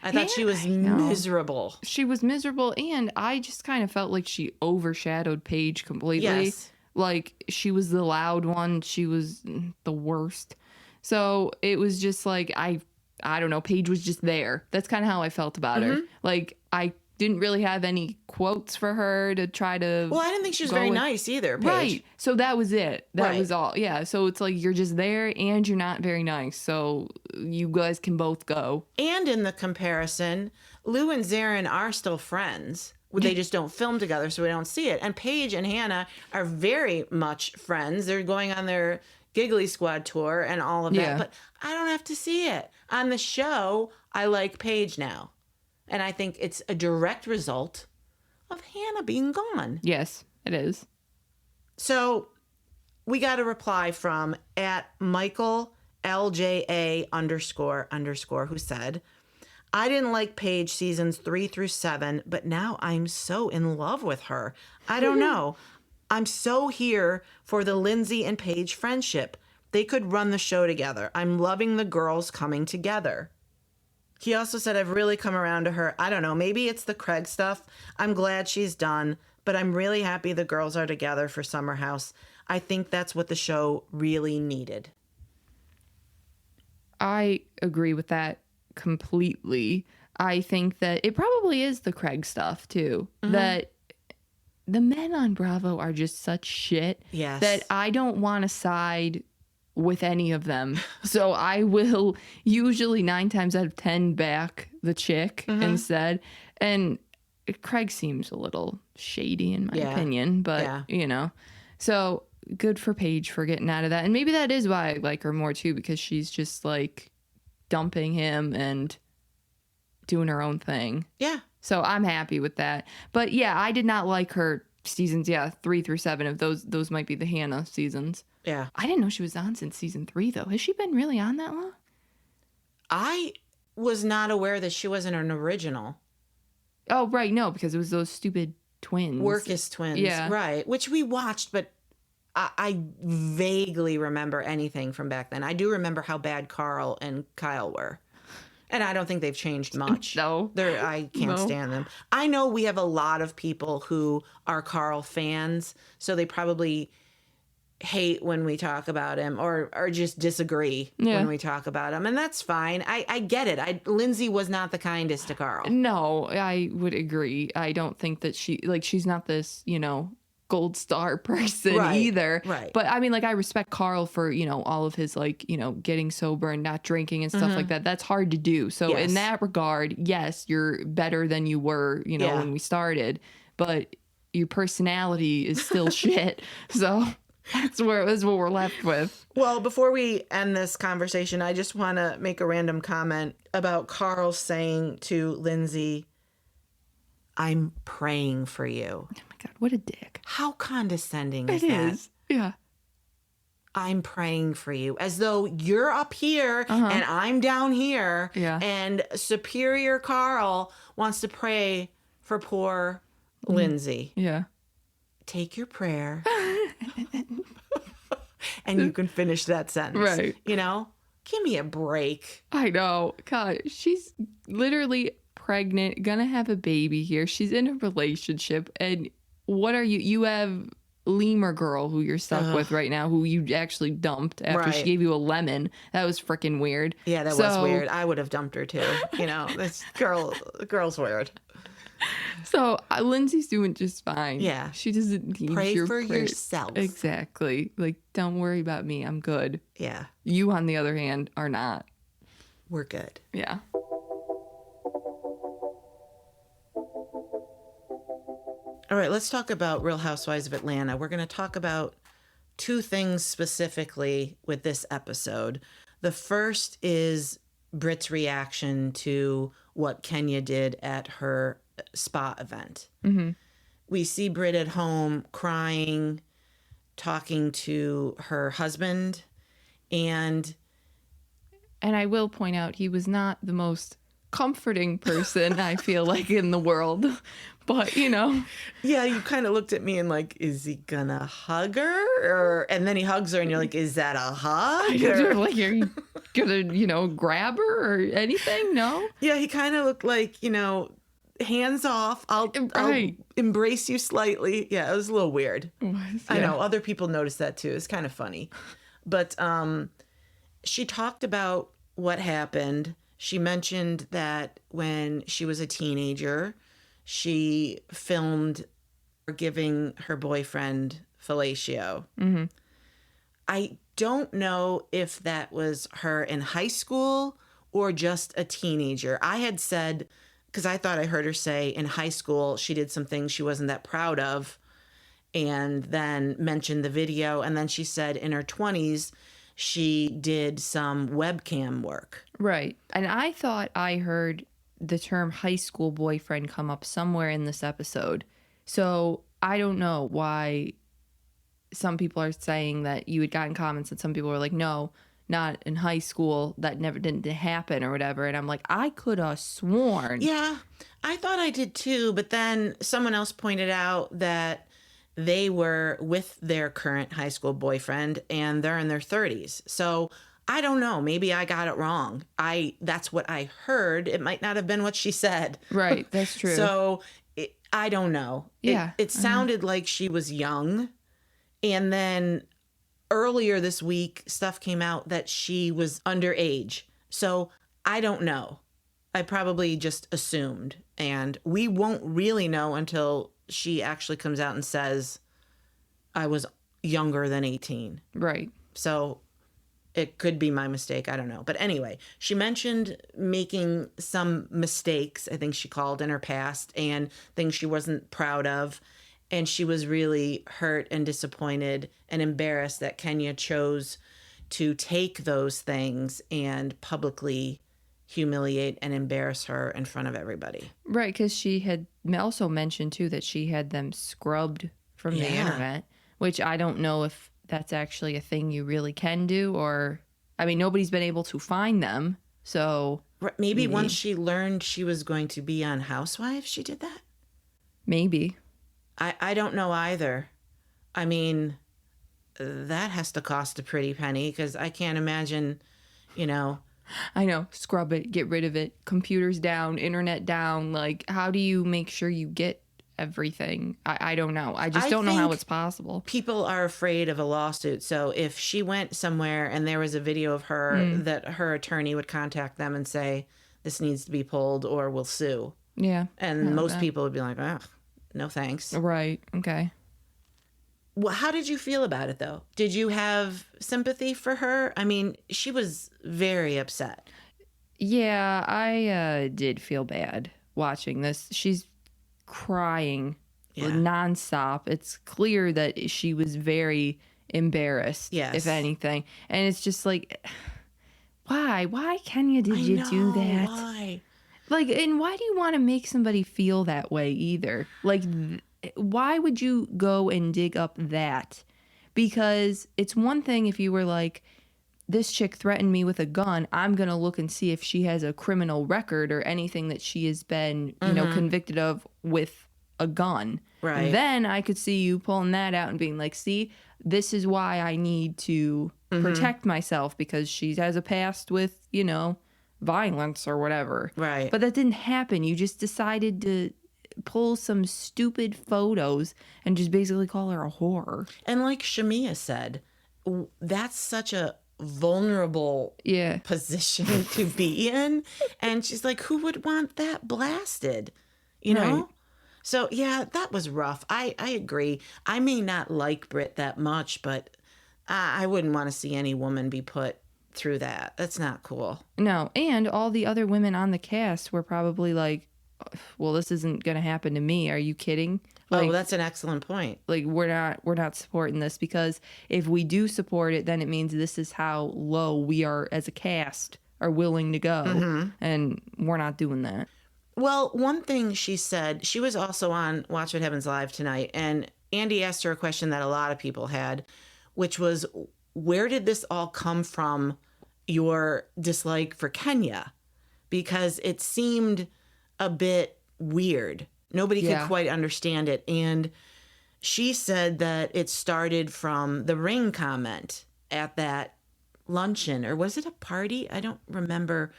Speaker 1: I thought she was miserable.
Speaker 2: She was miserable, and I just kind of felt like she overshadowed Paige completely.
Speaker 1: Yes.
Speaker 2: Like, she was the loud one. She was the worst. So it was just like, I don't know, Paige was just there. That's kind of how I felt about her. Like, I didn't really have any quotes for her to try to...
Speaker 1: Well, I didn't think she was very nice either, Paige.
Speaker 2: Right. So that was it. That
Speaker 1: Right.
Speaker 2: was all. Yeah. So it's like, you're just there and you're not very nice. So you guys can both go.
Speaker 1: And in the comparison, Lou and Zarin are still friends. They just don't film together, so we don't see it. And Paige and Hannah are very much friends. They're going on their Giggly Squad tour and all of that.
Speaker 2: Yeah.
Speaker 1: But I don't have to see it. On the show, I like Paige now. And I think it's a direct result of Hannah being gone.
Speaker 2: Yes, it is.
Speaker 1: So we got a reply from @MichaelLJA__, who said, I didn't like Paige seasons 3 through 7, but now I'm so in love with her. I don't know. I'm so here for the Lindsay and Paige friendship. They could run the show together. I'm loving the girls coming together. He also said, I've really come around to her. I don't know. Maybe it's the Craig stuff. I'm glad she's done, but I'm really happy the girls are together for Summer House. I think that's what the show really needed.
Speaker 2: I agree with that completely. I think that it probably is the Craig stuff too. That the men on Bravo are just such shit
Speaker 1: Yes.
Speaker 2: that I don't want to side with any of them. So I will usually 9 times out of 10 back the chick instead. And Craig seems a little shady in my opinion, but so good for Paige for getting out of that. And maybe that is why I like her more too, because she's just like dumping him and doing her own thing. Yeah. So I'm happy with that. But yeah, I did not like her seasons. Yeah, 3 through 7 of those might be the Hannah seasons. Yeah. I didn't know she was on since season 3 though. Has she been really on that long?
Speaker 1: I was not aware that she wasn't an original.
Speaker 2: Oh, right. No, because it was those stupid twins.
Speaker 1: Workus twins. Yeah. Right. Which we watched, but I vaguely remember anything from back then. I do remember how bad Carl and Kyle were. And I don't think they've changed much. No. I can't stand them. I know we have a lot of people who are Carl fans, so they probably hate when we talk about him or just disagree when we talk about him. And that's fine. I get it. Lindsay was not the kindest to Carl.
Speaker 2: No, I would agree. I don't think that she's not this, gold star person either. Right. But I mean, I respect Carl for, all of his getting sober and not drinking and stuff like that. That's hard to do. So in that regard, yes, you're better than you were, when we started, but your personality is still shit. So that's what we're left with.
Speaker 1: Well, before we end this conversation, I just want to make a random comment about Carl saying to Lindsay, "I'm praying for you."
Speaker 2: Oh my God, what a dick.
Speaker 1: How condescending is that? It is. Yeah. I'm praying for you. As though you're up here and I'm down here. Yeah. And superior Carl wants to pray for poor Lindsay. Yeah. Take your prayer. And you can finish that sentence. Right. Give me a break.
Speaker 2: I know. God, she's literally pregnant, gonna have a baby here. She's in a relationship. And what are you? You have Lemur Girl who you're stuck with right now, who you actually dumped after she gave you a lemon. That was freaking weird.
Speaker 1: Yeah, that was weird. I would have dumped her too. This girl's weird.
Speaker 2: So Lindsay's doing just fine. Yeah. She doesn't need
Speaker 1: Pray for yourself.
Speaker 2: Exactly. Don't worry about me. I'm good. Yeah. You, on the other hand, are not.
Speaker 1: We're good. Yeah. All right, let's talk about Real Housewives of Atlanta. We're going to talk about 2 things specifically with this episode. The first is Brit's reaction to what Kenya did at her spa event. Mm-hmm. We see Brit at home crying, talking to her husband, and
Speaker 2: I will point out he was not the most comforting person I feel like in the world, but
Speaker 1: yeah, you kind of looked at me and is he gonna hug her, and then he hugs her and you're like, is that a hug, or
Speaker 2: are you gonna grab her or anything? No.
Speaker 1: Yeah, he kind of looked like hands off, I'll embrace you slightly. Yeah, it was a little weird. I know other people noticed that too. It's kind of funny, but she talked about what happened. She mentioned that when she was a teenager, she filmed her giving her boyfriend fellatio. Mm-hmm. I don't know if that was her in high school or just a teenager. I had said, because I thought I heard her say in high school she did some things she wasn't that proud of, and then mentioned the video. And then she said in her 20s, she did some webcam work.
Speaker 2: Right. And I thought I heard the term high school boyfriend come up somewhere in this episode. So I don't know why some people are saying that you had gotten comments and some people were like, no, not in high school. That never didn't happen or whatever. And I'm like, I could have sworn.
Speaker 1: Yeah, I thought I did too. But then someone else pointed out that they were with their current high school boyfriend and they're in their 30s. So I don't know. Maybe I got it wrong. That's what I heard. It might not have been what she said.
Speaker 2: Right. That's true.
Speaker 1: So I don't know. Yeah. It sounded like she was young. And then earlier this week, stuff came out that she was underage. So I don't know. I probably just assumed. And we won't really know until she actually comes out and says, I was younger than 18.
Speaker 2: Right.
Speaker 1: So It could be my mistake. I don't know. But anyway, she mentioned making some mistakes, I think she called, in her past, and things she wasn't proud of. And she was really hurt and disappointed and embarrassed that Kenya chose to take those things and publicly humiliate and embarrass her in front of everybody.
Speaker 2: Right, because she had also mentioned, too, that she had them scrubbed from the internet, which I don't know if that's actually a thing you really can do, or, I mean, nobody's been able to find them, so...
Speaker 1: Maybe once she learned she was going to be on Housewives, she did that?
Speaker 2: Maybe.
Speaker 1: I don't know either. I mean, that has to cost a pretty penny, because I can't imagine,
Speaker 2: I know. Scrub it. Get rid of it. Computers down. Internet down. Like, how do you make sure you get everything? I don't know. I just don't know how it's possible.
Speaker 1: People are afraid of a lawsuit. So if she went somewhere and there was a video of her, that her attorney would contact them and say, this needs to be pulled or we'll sue.
Speaker 2: Yeah.
Speaker 1: And most people would be like, oh, no thanks.
Speaker 2: Right. Okay.
Speaker 1: Well, how did you feel about it, though? Did you have sympathy for her? I mean, she was very upset.
Speaker 2: Yeah, I did feel bad watching this. She's crying nonstop. It's clear that she was very embarrassed, if anything. And it's just like, why, Kenya, did you do that?
Speaker 1: Why?
Speaker 2: Like, and why do you want to make somebody feel that way either? Like, why would you go and dig up that? Because it's one thing if you were like, this chick threatened me with a gun, I'm going to look and see if she has a criminal record or anything that she has been, convicted of with a gun.
Speaker 1: Right.
Speaker 2: Then I could see you pulling that out and being like, see, this is why I need to protect myself, because she has a past with, violence or whatever.
Speaker 1: Right.
Speaker 2: But that didn't happen. You just decided to pull some stupid photos and just basically call her a whore.
Speaker 1: And like Shamia said, that's such a vulnerable position to be in. And she's like, who would want that blasted? You know?
Speaker 2: Right.
Speaker 1: So, yeah, that was rough. I agree. I may not like Brit that much, but I wouldn't want to see any woman be put through that. That's not cool.
Speaker 2: No, and all the other women on the cast were probably like, well, this isn't going to happen to me. Are you kidding? Like,
Speaker 1: that's an excellent point.
Speaker 2: Like, we're not supporting this, because if we do support it, then it means this is how low we are as a cast are willing to go. And we're not doing that.
Speaker 1: Well, one thing she said, she was also on Watch What Happens Live tonight, and Andy asked her a question that a lot of people had, which was, where did this all come from, your dislike for Kenya? Because it seemed a bit weird. Nobody could quite understand it. And she said that it started from the ring comment at that luncheon, or was it a party? I don't remember.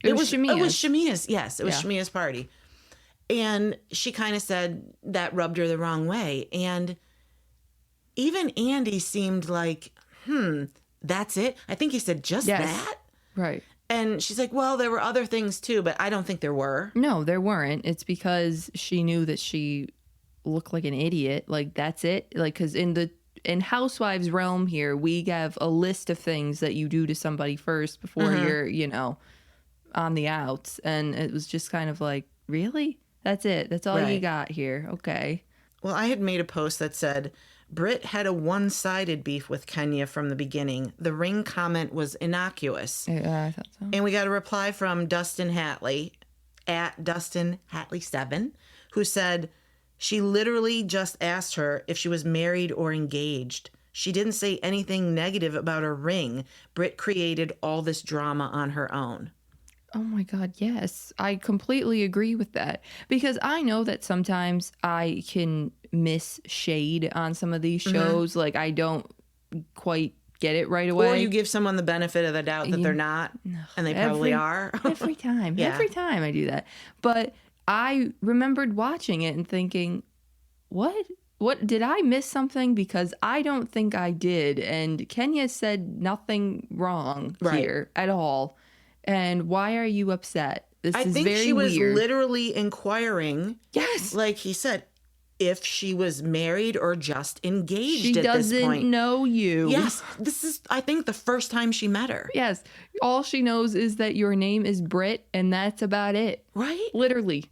Speaker 2: It was Shamia's.
Speaker 1: It was Shamia's. Yes, it was Shamia's party. And she kind of said that rubbed her the wrong way. And even Andy seemed like, that's it? I think he said just that?
Speaker 2: Right.
Speaker 1: And she's like, well, there were other things too, but I don't think there were.
Speaker 2: No, there weren't. It's because she knew that she looked like an idiot. Like, that's it. Like, because in Housewives realm here, we have a list of things that you do to somebody first before you're, on the outs. And it was just kind of like, really? That's it? That's all you got here? Okay.
Speaker 1: Well, I had made a post that said, Brit had a one-sided beef with Kenya from the beginning. The ring comment was innocuous.
Speaker 2: Yeah, I thought so.
Speaker 1: And we got a reply from Dustin Hatley, at Dustin Hatley7, who said, she literally just asked her if she was married or engaged. She didn't say anything negative about her ring. Brit created all this drama on her own.
Speaker 2: Oh my God, yes. I completely agree with that. Because I know that sometimes I can miss shade on some of these shows. Like, I don't quite get it right away.
Speaker 1: Or you give someone the benefit of the doubt that they're not, and they probably are.
Speaker 2: Every time. Every time I do that. But I remembered watching it and thinking, what did I miss something? Because I don't think I did. And Kenya said nothing wrong here at all. And why are you upset? This is very weird.
Speaker 1: I think she was literally inquiring.
Speaker 2: Yes.
Speaker 1: Like he said, if she was married or just engaged
Speaker 2: She
Speaker 1: at this point.
Speaker 2: doesn't know you.
Speaker 1: Yes, this is, I think, the first time she met her.
Speaker 2: Yes. All she knows is that your name is Brit, and that's about it.
Speaker 1: Right?
Speaker 2: Literally.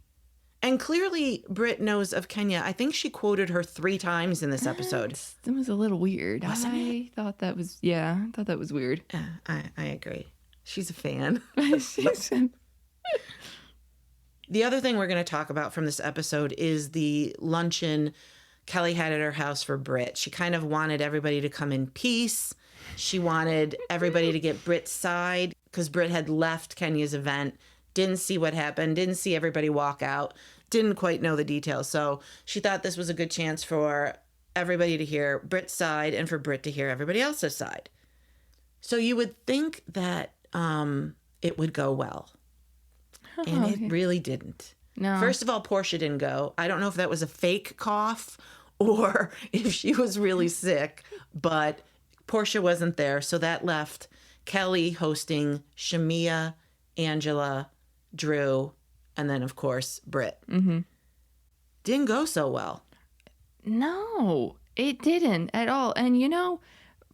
Speaker 1: And clearly, Brit knows of Kenya. I think she quoted her 3 times in this episode.
Speaker 2: That was a little weird.
Speaker 1: Wasn't
Speaker 2: I thought that was weird.
Speaker 1: Yeah, I agree. She's a fan. The other thing we're going to talk about from this episode is the luncheon Kelli had at her house for Brit. She kind of wanted everybody to come in peace. She wanted everybody to get Brit's side because Brit had left Kenya's event, didn't see what happened, didn't see everybody walk out, didn't quite know the details. So she thought this was a good chance for everybody to hear Brit's side and for Brit to hear everybody else's side. So you would think that it would go well. And it really didn't.
Speaker 2: No.
Speaker 1: First of all, Portia didn't go. I don't know if that was a fake cough or if she was really sick, but Portia wasn't there. So that left Kelli hosting Shamia, Angela, Drew, and then, of course, Brit.
Speaker 2: Mm-hmm.
Speaker 1: Didn't go so well.
Speaker 2: No, it didn't at all. And, you know,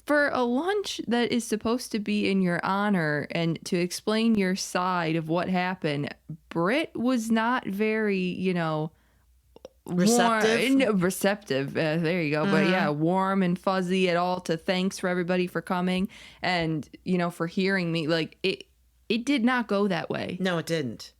Speaker 2: for a lunch that is supposed to be in your honor and to explain your side of what happened, Brit was not very, you know, receptive. There you go. But yeah, warm and fuzzy at all to thanks for everybody for coming and, you know, for hearing me. Like it did not go that way.
Speaker 1: No, it didn't.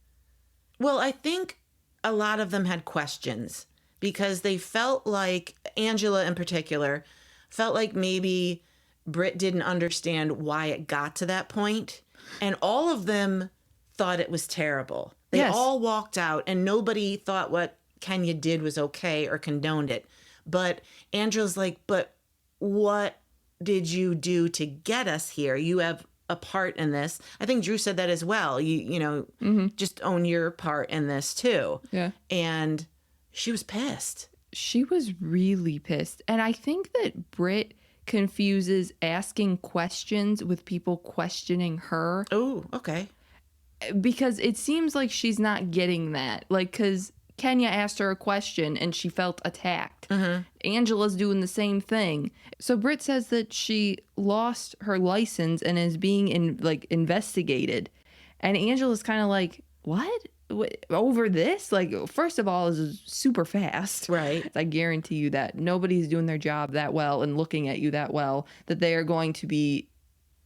Speaker 1: Well, I think a lot of them had questions because they felt like, Angela in particular, felt like maybe Brit didn't understand why it got to that point. And all of them thought it was terrible. They all walked out and nobody thought what Kenya did was okay or condoned it. But Angela's like, but what did you do to get us here? You have a part in this. I think Drew said that as well. You know, just own your part in this too.
Speaker 2: Yeah.
Speaker 1: And she was pissed.
Speaker 2: She was really pissed. And I think that Brit confuses asking questions with people questioning her.
Speaker 1: Oh, okay.
Speaker 2: Because it seems like she's not getting that. Like, because Kenya asked her a question and she felt attacked. Angela's doing the same thing. So Brit says that she lost her license and is being investigated. And Angela's kind of like, what? Over this? Like, first of all, this is super fast.
Speaker 1: Right.
Speaker 2: I guarantee you that nobody's doing their job that well and looking at you that well that they are going to be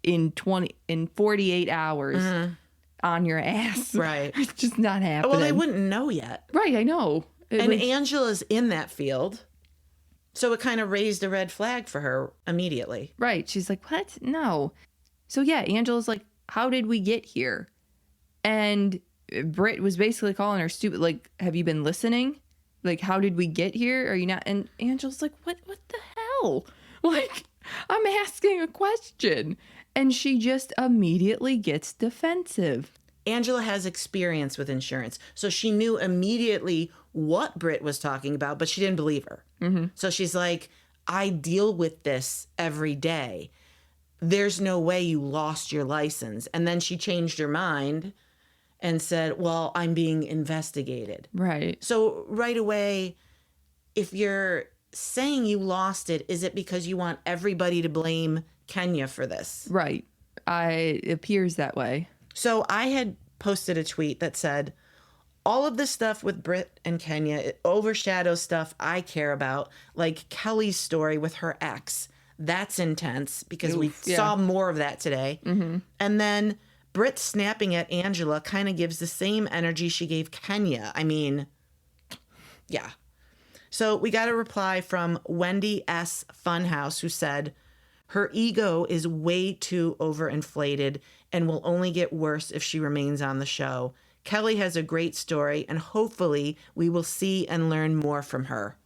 Speaker 2: in 48 hours on your ass.
Speaker 1: Right.
Speaker 2: It's just not happening.
Speaker 1: Well, they wouldn't know yet.
Speaker 2: Right, I know.
Speaker 1: And Angela's in that field. So it kind of raised a red flag for her immediately.
Speaker 2: Right. She's like, what? No. So yeah, Angela's like, how did we get here? And Brit was basically calling her stupid. Like, have you been listening? Like, how did we get here? Are you not? And Angela's like, what the hell? Like, I'm asking a question. And she just immediately gets defensive.
Speaker 1: Angela has experience with insurance. So she knew immediately what Brit was talking about, but she didn't believe her. So she's like, I deal with this every day. There's no way you lost your license. And then she changed her mind and said, well, I'm being investigated.
Speaker 2: Right.
Speaker 1: So right away, if you're saying you lost it, is it because you want everybody to blame Kenya for this?
Speaker 2: Right. It appears that way.
Speaker 1: So I had posted a tweet that said, all of this stuff with Brit and Kenya, it overshadows stuff I care about, like Kelli's story with her ex. That's intense because we saw more of that today. And then Brit snapping at Angela kind of gives the same energy she gave Kenya. I mean, yeah. So we got a reply from Wendy S. Funhouse who said, her ego is way too overinflated and will only get worse if she remains on the show. Kelli has a great story and hopefully we will see and learn more from her.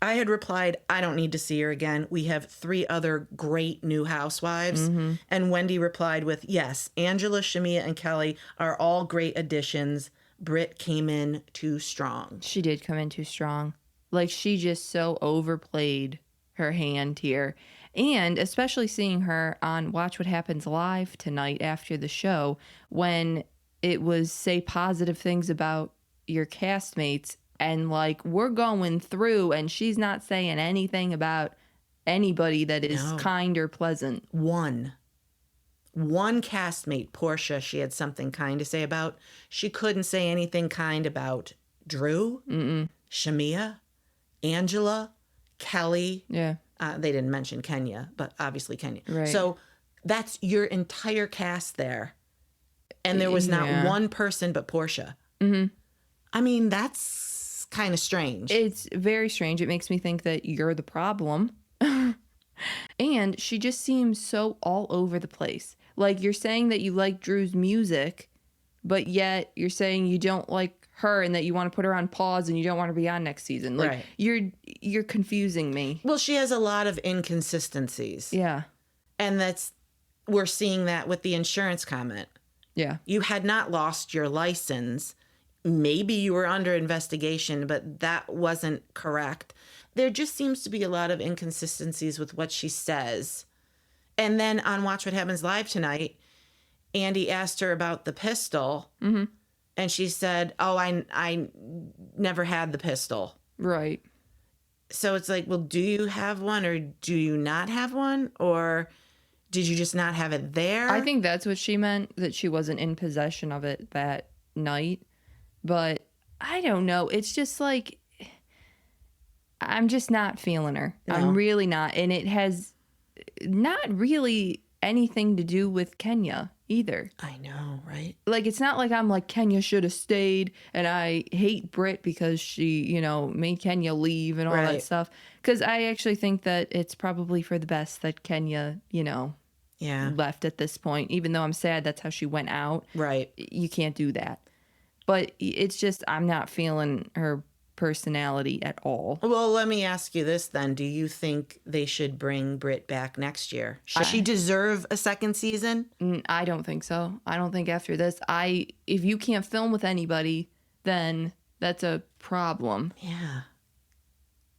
Speaker 1: I had replied, I don't need to see her again. We have 3 other great new housewives. And Wendy replied with, yes, Angela, Shamia, and Kelli are all great additions. Brit came in too strong.
Speaker 2: She did come in too strong. Like, she just so overplayed her hand here. And especially seeing her on Watch What Happens Live tonight after the show, when it was say positive things about your castmates, And like, we're going through and she's not saying anything about anybody that is
Speaker 1: No.
Speaker 2: kind or pleasant.
Speaker 1: One castmate, Portia, she had something kind to say about. She couldn't say anything kind about Drew, Shamia, Angela, Kelli.
Speaker 2: Yeah.
Speaker 1: They didn't mention Kenya, but obviously Kenya.
Speaker 2: Right.
Speaker 1: So that's your entire cast there. And there was not
Speaker 2: Yeah.
Speaker 1: one person but Portia. I mean, that's kind of strange.
Speaker 2: It's very strange. It makes me think that you're the problem. And she just seems so all over the place. Like, you're saying that you like Drew's music, but yet you're saying you don't like her and that you want to put her on pause and you don't want to be on next season. Like,
Speaker 1: Right.
Speaker 2: you're confusing me.
Speaker 1: Well, she has a lot of inconsistencies.
Speaker 2: Yeah.
Speaker 1: And we're seeing that with the insurance comment.
Speaker 2: Yeah.
Speaker 1: You had not lost your license. Maybe you were under investigation, but that wasn't correct. There just seems to be a lot of inconsistencies with what she says. And then on Watch What Happens Live tonight, Andy asked her about the pistol. And she said, oh, I never had the pistol.
Speaker 2: Right.
Speaker 1: So it's like, well, do you have one or do you not have one? Or did you just not have it there?
Speaker 2: I think that's what she meant, that she wasn't in possession of it that night. But I don't know. It's just like, I'm just not feeling her.
Speaker 1: No.
Speaker 2: I'm really not. And it has not really anything to do with Kenya either.
Speaker 1: I know, right?
Speaker 2: Like, it's not like I'm like, Kenya should have stayed and I hate Brit because she, made Kenya leave and all that
Speaker 1: Right.
Speaker 2: stuff. Because I actually think that it's probably for the best that Kenya,
Speaker 1: Yeah,
Speaker 2: left at this point. Even though I'm sad that's how she went out.
Speaker 1: right.
Speaker 2: You can't do that. But it's just, I'm not feeling her personality at all.
Speaker 1: Well, let me ask you this then. Do you think they should bring Brit back next year? Should she deserve a second season?
Speaker 2: I don't think so. I don't think after this, if you can't film with anybody, then that's a problem.
Speaker 1: Yeah.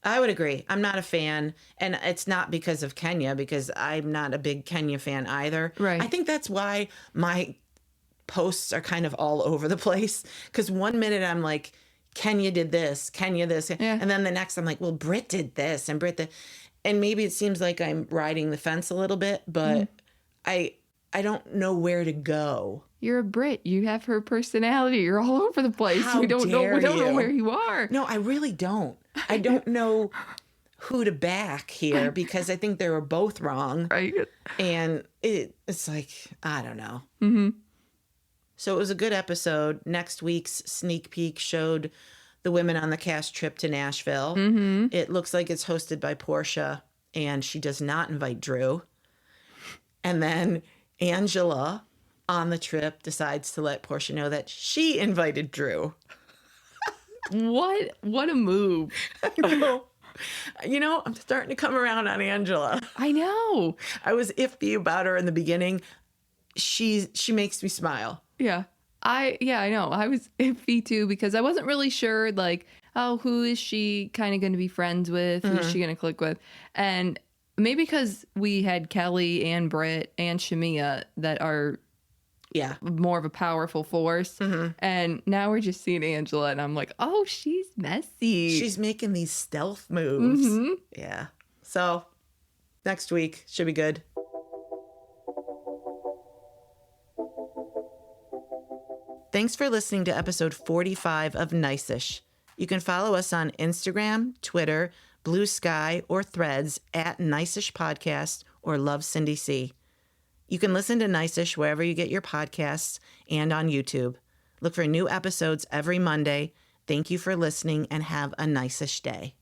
Speaker 1: I would agree. I'm not a fan. And it's not because of Kenya, because I'm not a big Kenya fan either.
Speaker 2: Right.
Speaker 1: I think that's why my posts are kind of all over the place. Because one minute I'm like, Kenya did this, Kenya this.
Speaker 2: Yeah.
Speaker 1: And then the next I'm like, well, Brit did this and Brit did. And maybe it seems like I'm riding the fence a little bit, but I don't know where to go.
Speaker 2: You're a Brit. You have her personality. You're all over the place.
Speaker 1: How
Speaker 2: We don't know
Speaker 1: dare you.
Speaker 2: where you are.
Speaker 1: No, I really don't. I don't know who to back here because I think they were both wrong.
Speaker 2: Right.
Speaker 1: And it's like, I don't know. So it was a good episode. Next week's sneak peek showed the women on the cast trip to Nashville. It looks like it's hosted by Portia, and she does not invite Drew. And then Angela on the trip decides to let Portia know that she invited Drew.
Speaker 2: What a move.
Speaker 1: I'm starting to come around on Angela.
Speaker 2: I know.
Speaker 1: I was iffy about her in the beginning. She makes me smile.
Speaker 2: Yeah. I know. I was iffy too because I wasn't really sure, like, oh, who is she kind of going to be friends with? Who's she going to click with? And maybe because we had Kelli and Brit and Shamia that are more of a powerful force. And now we're just seeing Angela and I'm like, oh, she's messy.
Speaker 1: She's making these stealth moves. Yeah. So next week should be good. Thanks for listening to episode 45 of Nice-ish. You can follow us on Instagram, Twitter, Blue Sky, or Threads at Nice-ish Podcast or Love Cindy C. You can listen to Nice-ish wherever you get your podcasts and on YouTube. Look for new episodes every Monday. Thank you for listening and have a nice-ish day.